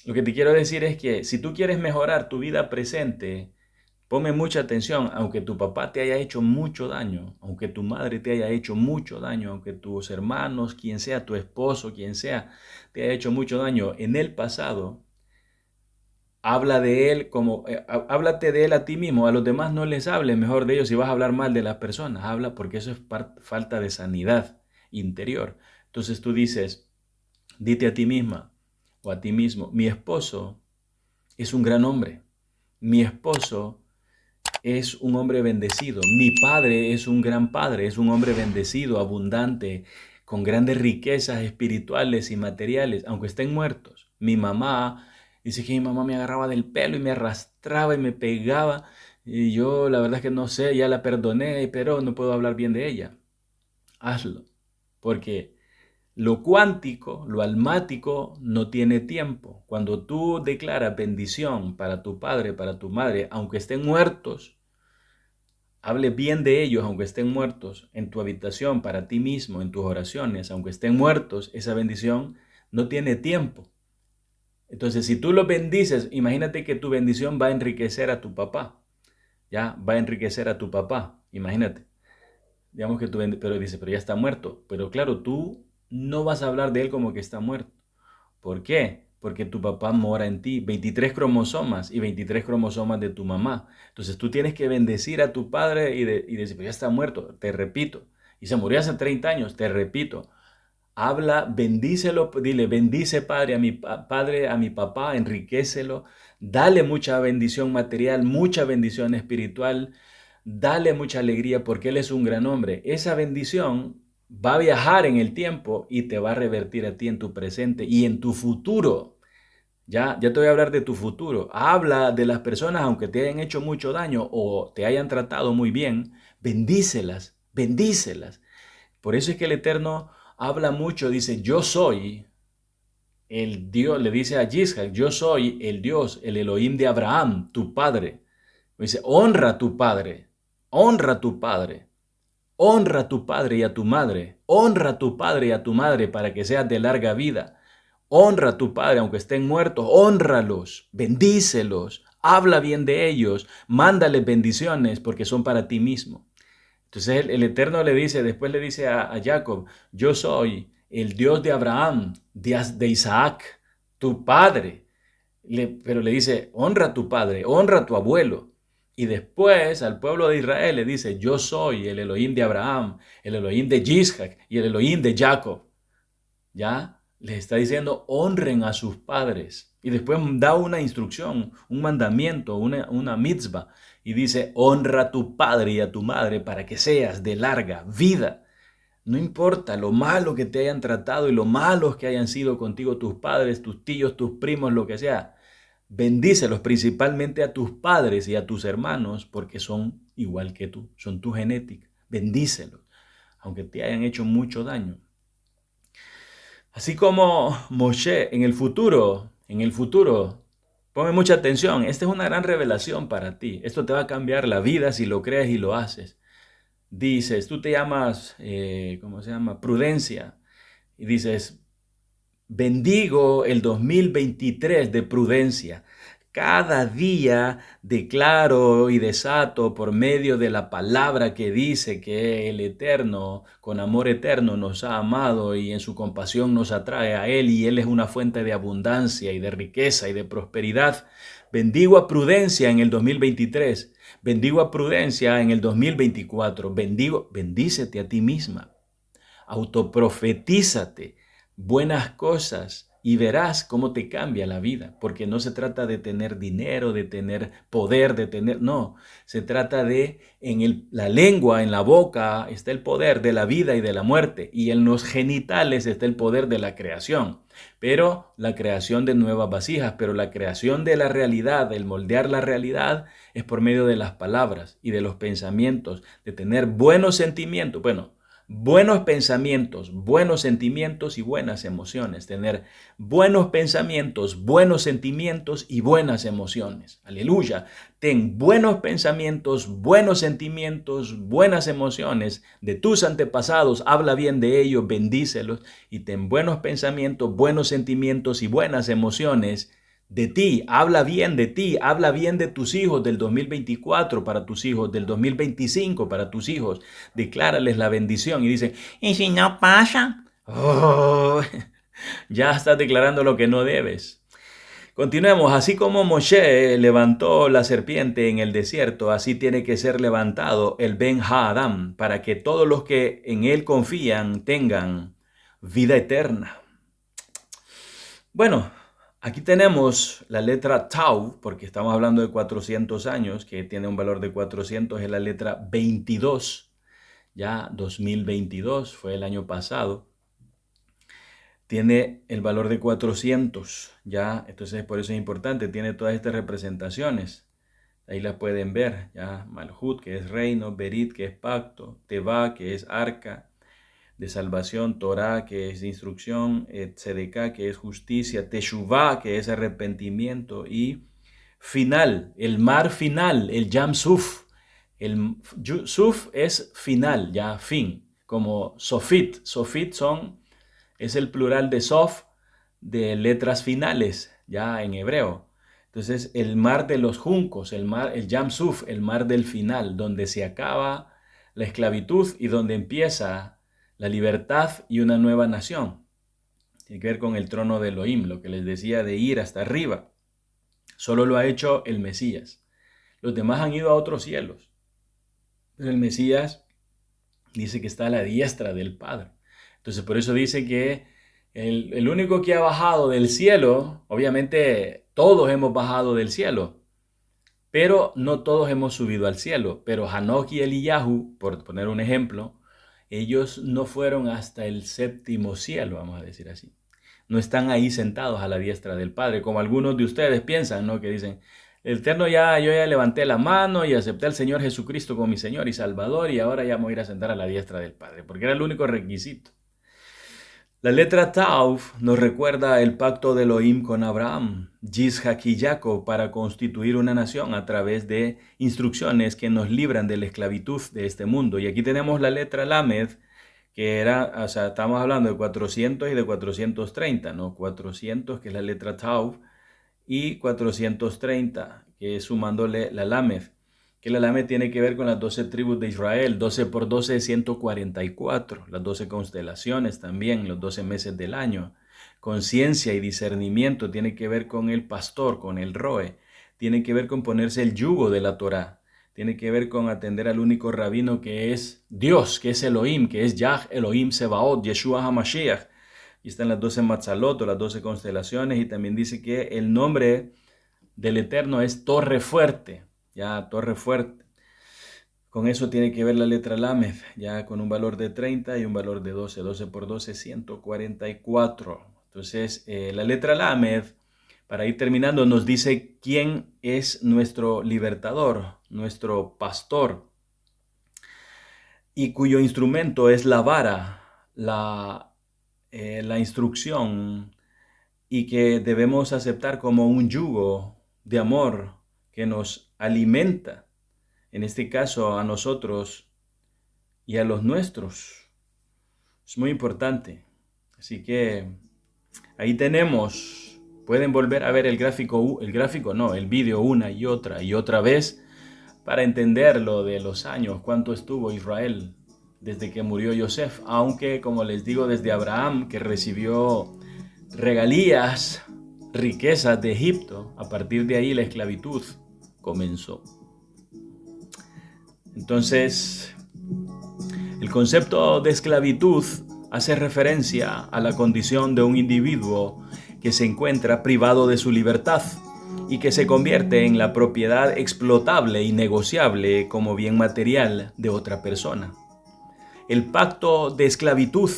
Lo que te quiero decir es que si tú quieres mejorar tu vida presente, ponme mucha atención, aunque tu papá te haya hecho mucho daño, aunque tu madre te haya hecho mucho daño, aunque tus hermanos, quien sea, tu esposo, quien sea, te haya hecho mucho daño en el pasado, Habla de él como, háblate de él a ti mismo, a los demás no les hables mejor de ellos. Si vas a hablar mal de las personas, habla porque eso es falta de sanidad interior. Entonces tú dices, dite a ti misma o a ti mismo, mi esposo es un gran hombre, mi esposo es un hombre bendecido, mi padre es un gran padre, es un hombre bendecido, abundante, con grandes riquezas espirituales y materiales, aunque estén muertos. Mi mamá, dice que mi mamá me agarraba del pelo y me arrastraba y me pegaba, y yo la verdad es que no sé, ya la perdoné, pero no puedo hablar bien de ella. Hazlo, porque lo cuántico, lo almático, no tiene tiempo. Cuando tú declaras bendición para tu padre, para tu madre, aunque estén muertos, hable bien de ellos, aunque estén muertos, en tu habitación, para ti mismo, en tus oraciones, aunque estén muertos, esa bendición no tiene tiempo. Entonces, si tú los bendices, imagínate que tu bendición va a enriquecer a tu papá, ya, va a enriquecer a tu papá, imagínate. Digamos que pero dice, pero ya está muerto. Pero claro, tú no vas a hablar de él como que está muerto. ¿Por qué? Porque tu papá mora en ti, 23 cromosomas y 23 cromosomas de tu mamá. Entonces tú tienes que bendecir a tu padre y decir, pero ya está muerto, te repito. Y se murió hace 30 años, te repito. Habla, bendícelo, dile, bendice padre a mi padre, a mi papá, enriquécelo, dale mucha bendición material, mucha bendición espiritual, dale mucha alegría porque él es un gran hombre. Esa bendición va a viajar en el tiempo y te va a revertir a ti en tu presente y en tu futuro. Ya te voy a hablar de tu futuro. Habla de las personas, aunque te hayan hecho mucho daño o te hayan tratado muy bien, bendícelas, bendícelas. Por eso es que el Eterno habla mucho, dice, yo soy el Dios, le dice a Yisrael, yo soy el Dios, el Elohim de Abraham, tu padre. Dice, honra a tu padre, honra a tu padre, honra a tu padre y a tu madre, honra a tu padre y a tu madre para que seas de larga vida. Honra a tu padre, aunque estén muertos, honralos, bendícelos, habla bien de ellos, mándales bendiciones porque son para ti mismo. Entonces el Eterno le dice, después le dice a Jacob, yo soy el Dios de Abraham, de Isaac, tu padre. Pero le dice, honra a tu padre, honra a tu abuelo. Y después al pueblo de Israel le dice, yo soy el Elohim de Abraham, el Elohim de Isaac y el Elohim de Jacob. ¿Ya? Les está diciendo, honren a sus padres. Y después da una instrucción, un mandamiento, una mitzvah. Y dice, honra a tu padre y a tu madre para que seas de larga vida. No importa lo malo que te hayan tratado y lo malos que hayan sido contigo tus padres, tus tíos, tus primos, lo que sea. Bendícelos principalmente a tus padres y a tus hermanos porque son igual que tú, son tu genética. Bendícelos, aunque te hayan hecho mucho daño. Así como Moshe en el futuro, ponme mucha atención, esta es una gran revelación para ti. Esto te va a cambiar la vida si lo crees y lo haces. Dices, tú te llamas, ¿cómo se llama? Prudencia. Y dices, bendigo el 2023 de prudencia. Cada día declaro y desato por medio de la palabra que dice que el Eterno, con amor eterno, nos ha amado y en su compasión nos atrae a Él y Él es una fuente de abundancia y de riqueza y de prosperidad. Bendigo a Prudencia en el 2023. Bendigo a Prudencia en el 2024. Bendícete a ti misma. Autoprofetízate buenas cosas y verás cómo te cambia la vida, porque no se trata de tener dinero, de tener poder, no, se trata de la lengua, en la boca está el poder de la vida y de la muerte, y en los genitales está el poder de la creación, pero la creación de nuevas vasijas, pero la creación de la realidad, el moldear la realidad es por medio de las palabras y de los pensamientos, de tener buenos sentimientos, buenos pensamientos, buenos sentimientos y buenas emociones. Tener buenos pensamientos, buenos sentimientos y buenas emociones. Aleluya. Ten buenos pensamientos, buenos sentimientos, buenas emociones de tus antepasados. Habla bien de ellos, bendícelos. Y ten buenos pensamientos, buenos sentimientos y buenas emociones de ti, habla bien de ti, habla bien de tus hijos del 2024 para tus hijos, del 2025 para tus hijos. Declárales la bendición y dicen, ¿y si no pasa? Oh, ya estás declarando lo que no debes. Continuemos, así como Moshe levantó la serpiente en el desierto, así tiene que ser levantado el Ben Ha-Adam, para que todos los que en él confían tengan vida eterna. Bueno, aquí tenemos la letra Tau, porque estamos hablando de 400 años, que tiene un valor de 400, es la letra 22, ya 2022, fue el año pasado. Tiene el valor de 400, ya, entonces por eso es importante, tiene todas estas representaciones, ahí las pueden ver, ya, Malhut, que es reino, Berit, que es pacto, Teba, que es arca de salvación, Torah, que es instrucción, Tzedekah, que es justicia, Teshuvah, que es arrepentimiento, y final, el mar final, el Yam Suf, el Suf es final, ya, fin, como Sofit, Sofit es el plural de Sof, de letras finales, ya en hebreo. Entonces, el mar de los juncos, el Yam Suf, el mar del final, donde se acaba la esclavitud y donde empieza la libertad y una nueva nación. Tiene que ver con el trono de Elohim, lo que les decía de ir hasta arriba. Solo lo ha hecho el Mesías. Los demás han ido a otros cielos. Pero el Mesías dice que está a la diestra del Padre. Entonces por eso dice que el único que ha bajado del cielo, obviamente todos hemos bajado del cielo, pero no todos hemos subido al cielo. Pero Hanoch y Eliyahu, por poner un ejemplo, ellos no fueron hasta el séptimo cielo, vamos a decir así. No están ahí sentados a la diestra del Padre, como algunos de ustedes piensan, ¿no? Que dicen, el Eterno yo ya levanté la mano y acepté al Señor Jesucristo como mi Señor y Salvador y ahora ya me voy a ir a sentar a la diestra del Padre, porque era el único requisito. La letra Tau nos recuerda el pacto de Elohim con Abraham, Yitzhak y Jacob para constituir una nación a través de instrucciones que nos libran de la esclavitud de este mundo. Y aquí tenemos la letra Lamed, que era, o sea, estamos hablando de 400 y de 430, ¿no? 400, que es la letra Tau, y 430, que es sumándole la Lamed, que la Lamed tiene que ver con las 12 tribus de Israel, 12 por 12 es 144, las 12 constelaciones también, los 12 meses del año. Conciencia y discernimiento tiene que ver con el pastor, con el roe, tiene que ver con ponerse el yugo de la Torá, tiene que ver con atender al único rabino que es Dios, que es Elohim, que es Yah Elohim Sebaot, Yeshua HaMashiach. Y están las 12 Matzalot, las 12 constelaciones, y también dice que el nombre del Eterno es Torre Fuerte, ya, Torre Fuerte. Con eso tiene que ver la letra Lamed, ya con un valor de 30 y un valor de 12. 12 por 12, 144. Entonces, la letra Lamed, para ir terminando, nos dice quién es nuestro libertador, nuestro pastor, y cuyo instrumento es la vara, la instrucción, y que debemos aceptar como un yugo de amor que nos alimenta, en este caso a nosotros y a los nuestros. Es muy importante. Así que ahí tenemos, pueden volver a ver el vídeo una y otra vez para entender lo de los años, cuánto estuvo Israel desde que murió Yosef, aunque como les digo, desde Abraham, que recibió regalías, riquezas de Egipto, a partir de ahí la esclavitud comenzó. Entonces, el concepto de esclavitud hace referencia a la condición de un individuo que se encuentra privado de su libertad y que se convierte en la propiedad explotable y negociable como bien material de otra persona. El pacto de esclavitud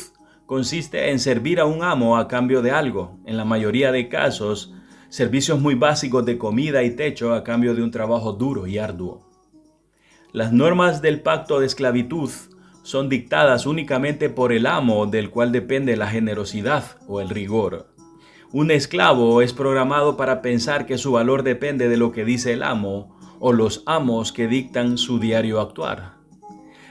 consiste en servir a un amo a cambio de algo, en la mayoría de casos, servicios muy básicos de comida y techo a cambio de un trabajo duro y arduo. Las normas del pacto de esclavitud son dictadas únicamente por el amo del cual depende la generosidad o el rigor. Un esclavo es programado para pensar que su valor depende de lo que dice el amo o los amos que dictan su diario actuar.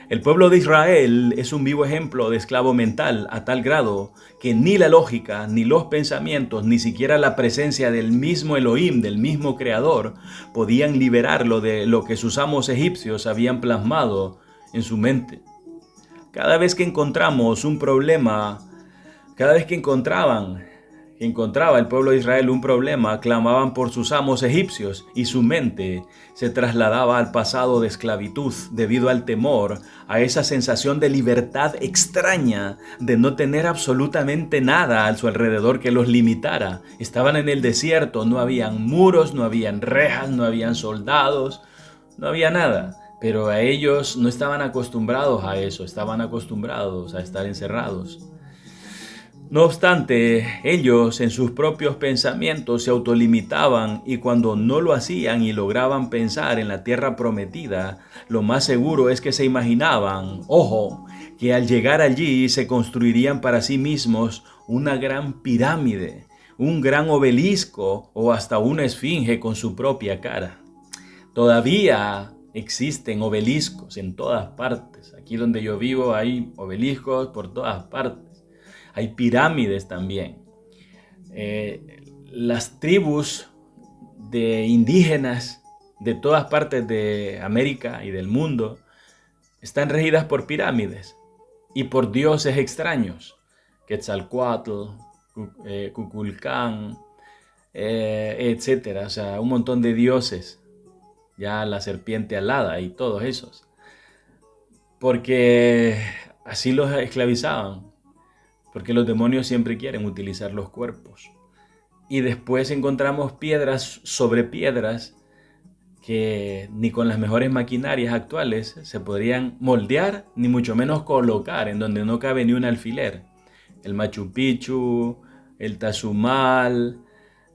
El pueblo de Israel es un vivo ejemplo de esclavo mental a tal grado que ni la lógica, ni los pensamientos, ni siquiera la presencia del mismo Elohim, del mismo Creador, podían liberarlo de lo que sus amos egipcios habían plasmado en su mente. Cada vez que encontramos un problema, cada vez que encontraban que encontraba el pueblo de Israel un problema, clamaban por sus amos egipcios y su mente se trasladaba al pasado de esclavitud debido al temor, a esa sensación de libertad extraña de no tener absolutamente nada a su alrededor que los limitara. Estaban en el desierto, no habían muros, no habían rejas, no habían soldados, no había nada. Pero a ellos no estaban acostumbrados a eso, estaban acostumbrados a estar encerrados. No obstante, ellos en sus propios pensamientos se autolimitaban y cuando no lo hacían y lograban pensar en la tierra prometida, lo más seguro es que se imaginaban, ojo, que al llegar allí se construirían para sí mismos una gran pirámide, un gran obelisco o hasta una esfinge con su propia cara. Todavía existen obeliscos en todas partes. Aquí donde yo vivo hay obeliscos por todas partes. Hay pirámides también. Las tribus de indígenas de todas partes de América y del mundo están regidas por pirámides y por dioses extraños. Quetzalcóatl, Kukulcán, etcétera. O sea, un montón de dioses. Ya la serpiente alada y todos esos. Porque así los esclavizaban. Porque los demonios siempre quieren utilizar los cuerpos. Y después encontramos piedras sobre piedras que ni con las mejores maquinarias actuales se podrían moldear, ni mucho menos colocar en donde no cabe ni un alfiler. El Machu Picchu, el Tazumal,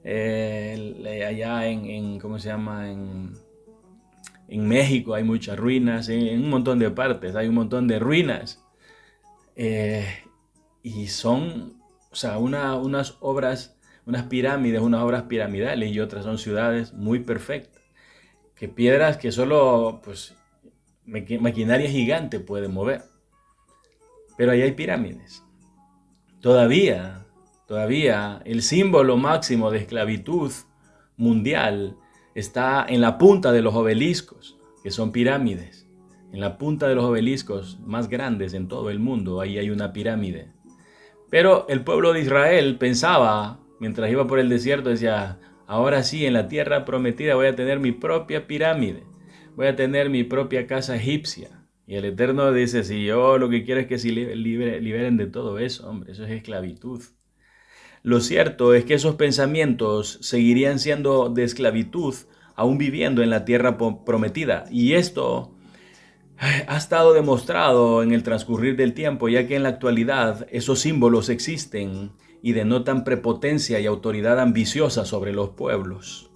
allá ¿cómo se llama? En México hay muchas ruinas, en un montón de partes hay un montón de ruinas. Y son, o sea, unas obras, unas pirámides, unas obras piramidales y otras son ciudades muy perfectas. Que piedras que solo, pues, maquinaria gigante puede mover. Pero ahí hay pirámides. Todavía, el símbolo máximo de esclavitud mundial está en la punta de los obeliscos, que son pirámides. En la punta de los obeliscos más grandes en todo el mundo, ahí hay una pirámide. Pero el pueblo de Israel pensaba, mientras iba por el desierto, decía, ahora sí, en la tierra prometida voy a tener mi propia pirámide, voy a tener mi propia casa egipcia. Y el Eterno dice, si yo lo que quiero es que se liberen de todo eso, hombre, eso es esclavitud. Lo cierto es que esos pensamientos seguirían siendo de esclavitud, aún viviendo en la tierra prometida. Y esto ha estado demostrado en el transcurrir del tiempo, ya que en la actualidad esos símbolos existen y denotan prepotencia y autoridad ambiciosa sobre los pueblos.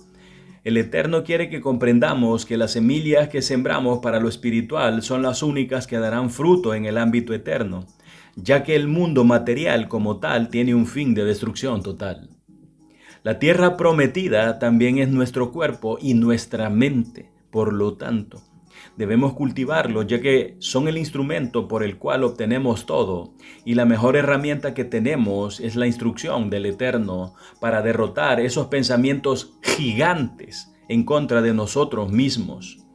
El Eterno quiere que comprendamos que las semillas que sembramos para lo espiritual son las únicas que darán fruto en el ámbito eterno, ya que el mundo material como tal tiene un fin de destrucción total. La tierra prometida también es nuestro cuerpo y nuestra mente, por lo tanto, debemos cultivarlos ya que son el instrumento por el cual obtenemos todo y la mejor herramienta que tenemos es la instrucción del Eterno para derrotar esos pensamientos gigantes en contra de nosotros mismos.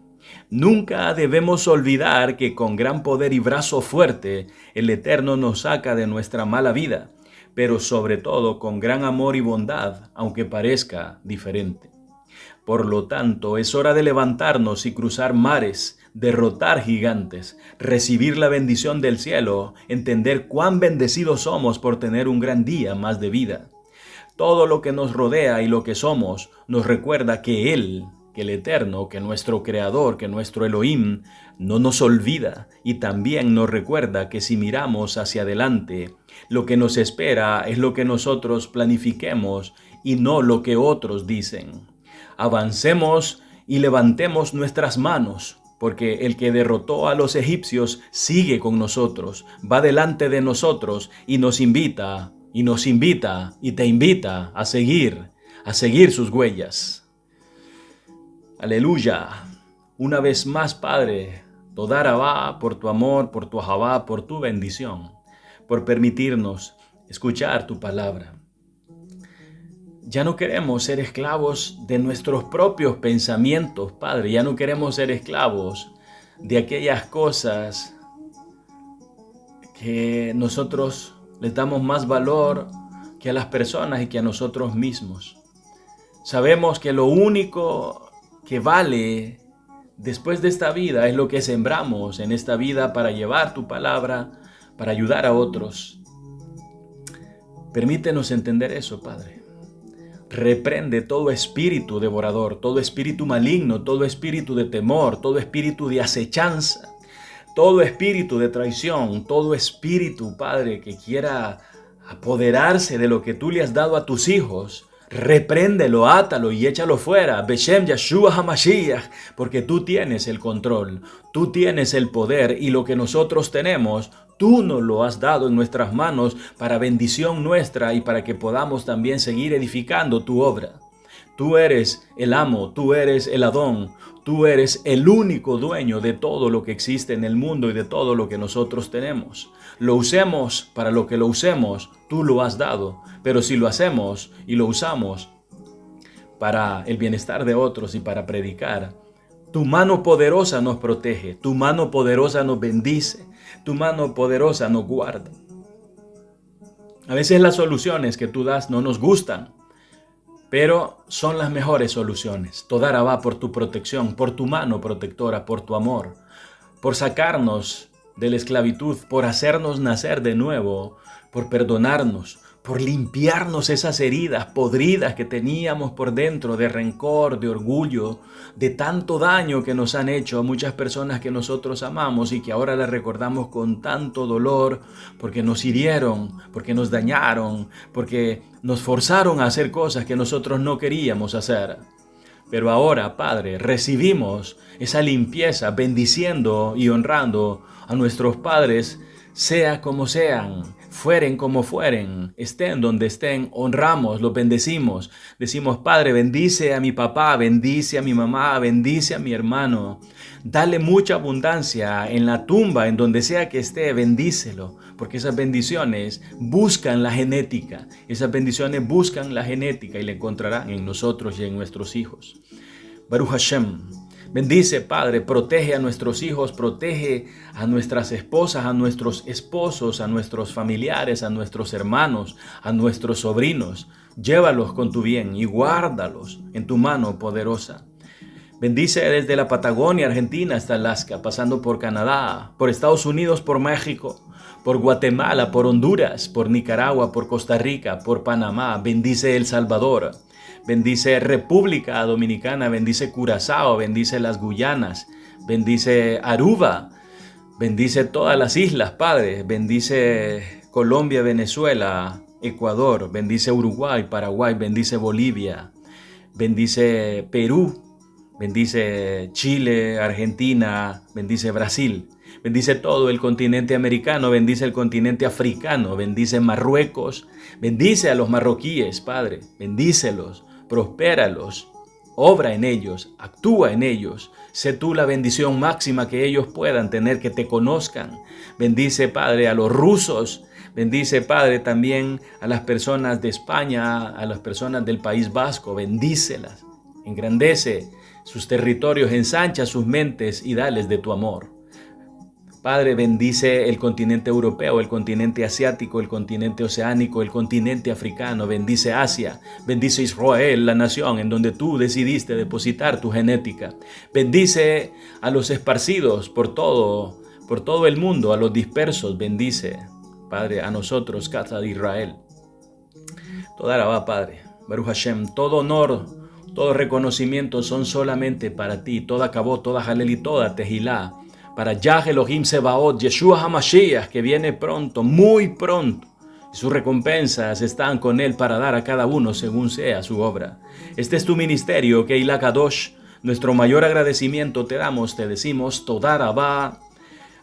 Nunca debemos olvidar que con gran poder y brazo fuerte el Eterno nos saca de nuestra mala vida, pero sobre todo con gran amor y bondad, aunque parezca diferente. Por lo tanto, es hora de levantarnos y cruzar mares, derrotar gigantes, recibir la bendición del cielo, entender cuán bendecidos somos por tener un gran día más de vida. Todo lo que nos rodea y lo que somos nos recuerda que Él, que el Eterno, que nuestro Creador, que nuestro Elohim, no nos olvida y también nos recuerda que si miramos hacia adelante, lo que nos espera es lo que nosotros planifiquemos y no lo que otros dicen. Avancemos y levantemos nuestras manos, porque el que derrotó a los egipcios sigue con nosotros, va delante de nosotros y nos invita y te invita a seguir sus huellas. Aleluya. Una vez más, Padre, toda Rabá por tu amor, por tu Ahabá, por tu bendición, por permitirnos escuchar tu palabra. Ya no queremos ser esclavos de nuestros propios pensamientos, Padre. Ya no queremos ser esclavos de aquellas cosas que nosotros les damos más valor que a las personas y que a nosotros mismos. Sabemos que lo único que vale después de esta vida es lo que sembramos en esta vida para llevar tu palabra, para ayudar a otros. Permítenos entender eso, Padre. Reprende todo espíritu devorador, todo espíritu maligno, todo espíritu de temor, todo espíritu de acechanza, todo espíritu de traición, todo espíritu, Padre, que quiera apoderarse de lo que tú le has dado a tus hijos. Repréndelo, átalo y échalo fuera. Beshem Yeshua HaMashiach, porque tú tienes el control, tú tienes el poder y lo que nosotros tenemos, tú nos lo has dado en nuestras manos para bendición nuestra y para que podamos también seguir edificando tu obra. Tú eres el amo, tú eres el Adón, tú eres el único dueño de todo lo que existe en el mundo y de todo lo que nosotros tenemos. Lo usemos para lo que lo usemos, tú lo has dado, pero si lo hacemos y lo usamos para el bienestar de otros y para predicar, tu mano poderosa nos protege, tu mano poderosa nos bendice, tu mano poderosa nos guarda. A veces las soluciones que tú das no nos gustan, pero son las mejores soluciones. Toda va por tu protección, por tu mano protectora, por tu amor, por sacarnos de la esclavitud, por hacernos nacer de nuevo, por perdonarnos, por limpiarnos esas heridas podridas que teníamos por dentro de rencor, de orgullo, de tanto daño que nos han hecho a muchas personas que nosotros amamos y que ahora las recordamos con tanto dolor porque nos hirieron, porque nos dañaron, porque nos forzaron a hacer cosas que nosotros no queríamos hacer. Pero ahora, Padre, recibimos esa limpieza bendiciendo y honrando a nuestros padres, sea como sean, fueren como fueren, estén donde estén, honramos, los bendecimos. Decimos, Padre, bendice a mi papá, bendice a mi mamá, bendice a mi hermano. Dale mucha abundancia en la tumba, en donde sea que esté, bendícelo. Porque esas bendiciones buscan la genética. Esas bendiciones buscan la genética y la encontrarán en nosotros y en nuestros hijos. Baruch Hashem. Bendice, Padre, protege a nuestros hijos, protege a nuestras esposas, a nuestros esposos, a nuestros familiares, a nuestros hermanos, a nuestros sobrinos. Llévalos con tu bien y guárdalos en tu mano poderosa. Bendice desde la Patagonia, Argentina, hasta Alaska, pasando por Canadá, por Estados Unidos, por México, por Guatemala, por Honduras, por Nicaragua, por Costa Rica, por Panamá. Bendice El Salvador. Bendice República Dominicana, bendice Curazao, bendice las Guyanas, bendice Aruba, bendice todas las islas, Padre, bendice Colombia, Venezuela, Ecuador, bendice Uruguay, Paraguay, bendice Bolivia, bendice Perú, bendice Chile, Argentina, bendice Brasil, bendice todo el continente americano, bendice el continente africano, bendice Marruecos, bendice a los marroquíes, Padre, bendícelos. Prospéralos, obra en ellos, actúa en ellos. Sé tú la bendición máxima que ellos puedan tener, que te conozcan. Bendice, Padre, a los rusos. Bendice, Padre, también a las personas de España, a las personas del País Vasco. Bendícelas, engrandece sus territorios, ensancha sus mentes y dales de tu amor. Padre, bendice el continente europeo, el continente asiático, el continente oceánico, el continente africano. Bendice Asia, bendice Israel, la nación en donde tú decidiste depositar tu genética. Bendice a los esparcidos por todo el mundo, a los dispersos. Bendice, Padre, a nosotros, casa de Israel. Toda alabá, Padre. Baruch Hashem, todo honor, todo reconocimiento son solamente para ti. Toda kabod, toda halel y toda tehilá. Para Yah Elohim Sebaot, Yeshua HaMashiach, que viene pronto, muy pronto. Y sus recompensas están con él para dar a cada uno según sea su obra. Este es tu ministerio, Keilah Kadosh. Nuestro mayor agradecimiento te damos, te decimos, Todá Rabá,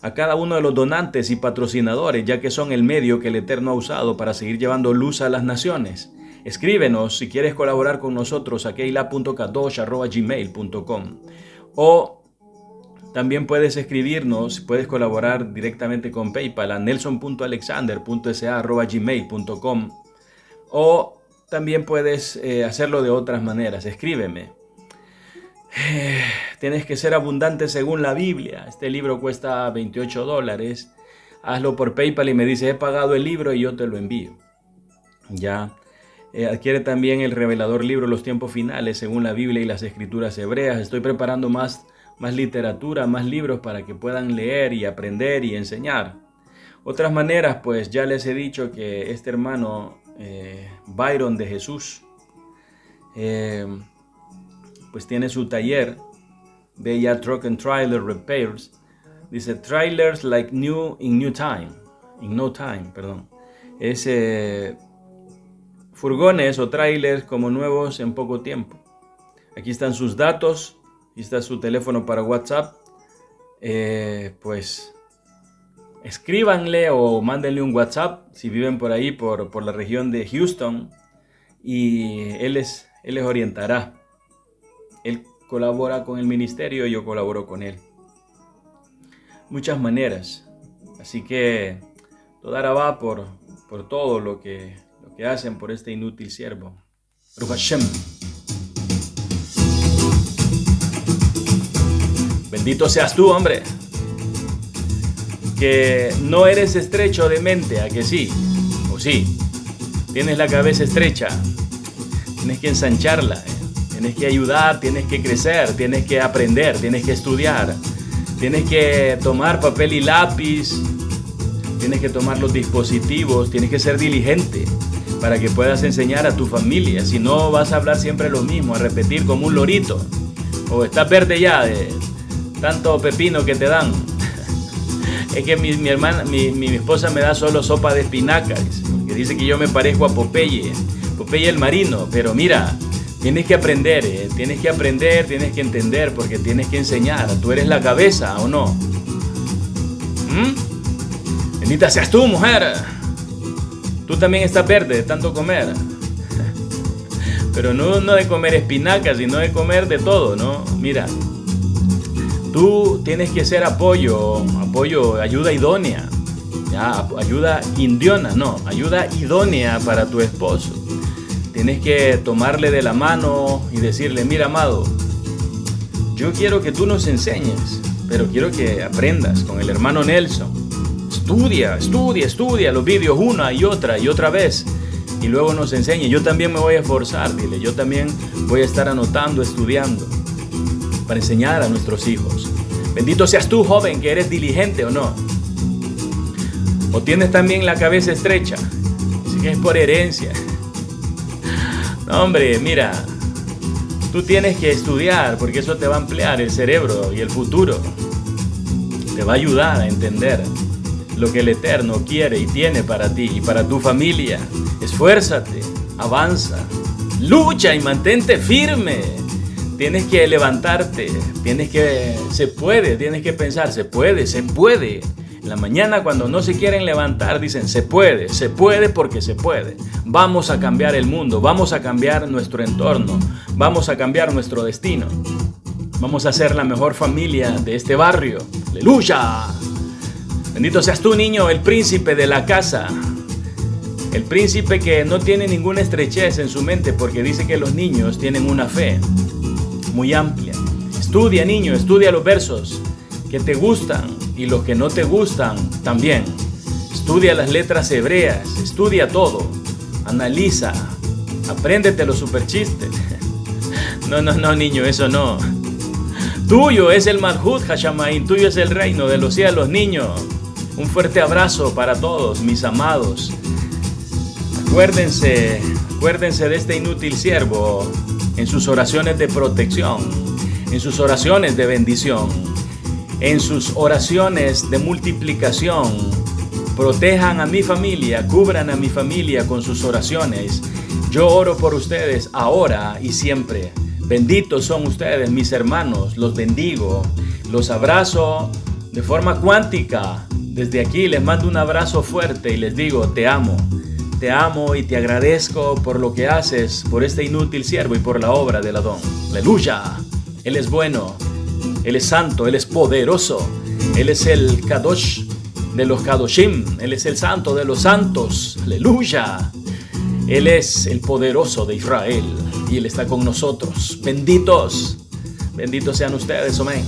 a cada uno de los donantes y patrocinadores, ya que son el medio que el Eterno ha usado para seguir llevando luz a las naciones. Escríbenos si quieres colaborar con nosotros a keilah.kadosh@gmail.com o también puedes escribirnos, puedes colaborar directamente con PayPal a nelson.alexander.sa@gmail.com o también puedes hacerlo de otras maneras. Escríbeme. Tienes que ser abundante según la Biblia. Este libro cuesta $28. Hazlo por PayPal y me dice, he pagado el libro y yo te lo envío. Ya. Adquiere también el revelador libro Los tiempos finales según la Biblia y las escrituras hebreas. Estoy preparando más literatura, más libros para que puedan leer y aprender y enseñar. Otras maneras, pues ya les he dicho que este hermano Byron de Jesús, pues tiene su taller de ya Truck and Trailer Repairs. Dice trailers like new in no time. Es furgones o trailers como nuevos en poco tiempo. Aquí están sus datos, aquí está su teléfono para WhatsApp. Pues escríbanle o mándenle un WhatsApp si viven por ahí, por la región de Houston, y él les orientará. Él colabora con el ministerio, yo colaboro con él. Muchas maneras. Así que toda Arabá por todo lo que hacen por este inútil siervo. Baruch Hashem. Bendito seas tú, hombre. Que no eres estrecho de mente, ¿a que sí? ¿O sí? Tienes la cabeza estrecha. Tienes que ensancharla. Tienes que ayudar, tienes que crecer, tienes que aprender, tienes que estudiar. Tienes que tomar papel y lápiz. Tienes que tomar los dispositivos. Tienes que ser diligente para que puedas enseñar a tu familia. Si no, vas a hablar siempre lo mismo, a repetir como un lorito. O estás verde ya de tanto pepino que te dan. Es que mi hermana, mi esposa me da solo sopa de espinacas, porque dice que yo me parezco a Popeye el marino. Pero mira, tienes que aprender, tienes que aprender, tienes que entender, porque tienes que enseñar. Tú eres la cabeza, ¿o no? Bendita seas tú, mujer. Tú también estás verde de tanto comer. Pero no de comer espinacas, sino de comer de todo, ¿no? Mira, tú tienes que ser apoyo, ayuda idónea. Ya, ayuda indiona, no, ayuda idónea para tu esposo. Tienes que tomarle de la mano y decirle, mira, amado, yo quiero que tú nos enseñes, pero quiero que aprendas con el hermano Nelson. Estudia los vídeos una y otra vez, y luego nos enseñe. Yo también me voy a esforzar, dile, yo también voy a estar anotando, estudiando, para enseñar a nuestros hijos. Bendito seas tú, joven, que eres diligente, ¿o no? O tienes también la cabeza estrecha, así que es por herencia. No, hombre, mira, tú tienes que estudiar, porque eso te va a ampliar el cerebro y el futuro. Te va a ayudar a entender lo que el Eterno quiere y tiene para ti y para tu familia. Esfuérzate, avanza, lucha y mantente firme. Tienes que levantarte, tienes que pensar, se puede. En la mañana cuando no se quieren levantar dicen, se puede porque se puede. Vamos a cambiar el mundo, vamos a cambiar nuestro entorno, vamos a cambiar nuestro destino. Vamos a ser la mejor familia de este barrio. ¡Aleluya! Bendito seas tú, niño, el príncipe de la casa. El príncipe que no tiene ninguna estrechez en su mente, porque dice que los niños tienen una fe muy amplia. Estudia, niño, estudia los versos que te gustan y los que no te gustan también. Estudia las letras hebreas, estudia todo, analiza, apréndete los superchistes. No, niño, eso no. Tuyo es el Malhut Hashamayim, tuyo es el reino de los cielos, niño. Un fuerte abrazo para todos, mis amados. Acuérdense de este inútil siervo en sus oraciones de protección, en sus oraciones de bendición, en sus oraciones de multiplicación. Protejan a mi familia, cubran a mi familia con sus oraciones. Yo oro por ustedes ahora y siempre. Benditos son ustedes, mis hermanos, los bendigo, los abrazo de forma cuántica. Desde aquí les mando un abrazo fuerte y les digo, te amo y te agradezco por lo que haces, por este inútil siervo y por la obra del Adón. ¡Aleluya! Él es bueno, Él es santo, Él es poderoso, Él es el Kadosh de los Kadoshim, Él es el santo de los santos. ¡Aleluya! Él es el poderoso de Israel y Él está con nosotros. Benditos sean ustedes, amén.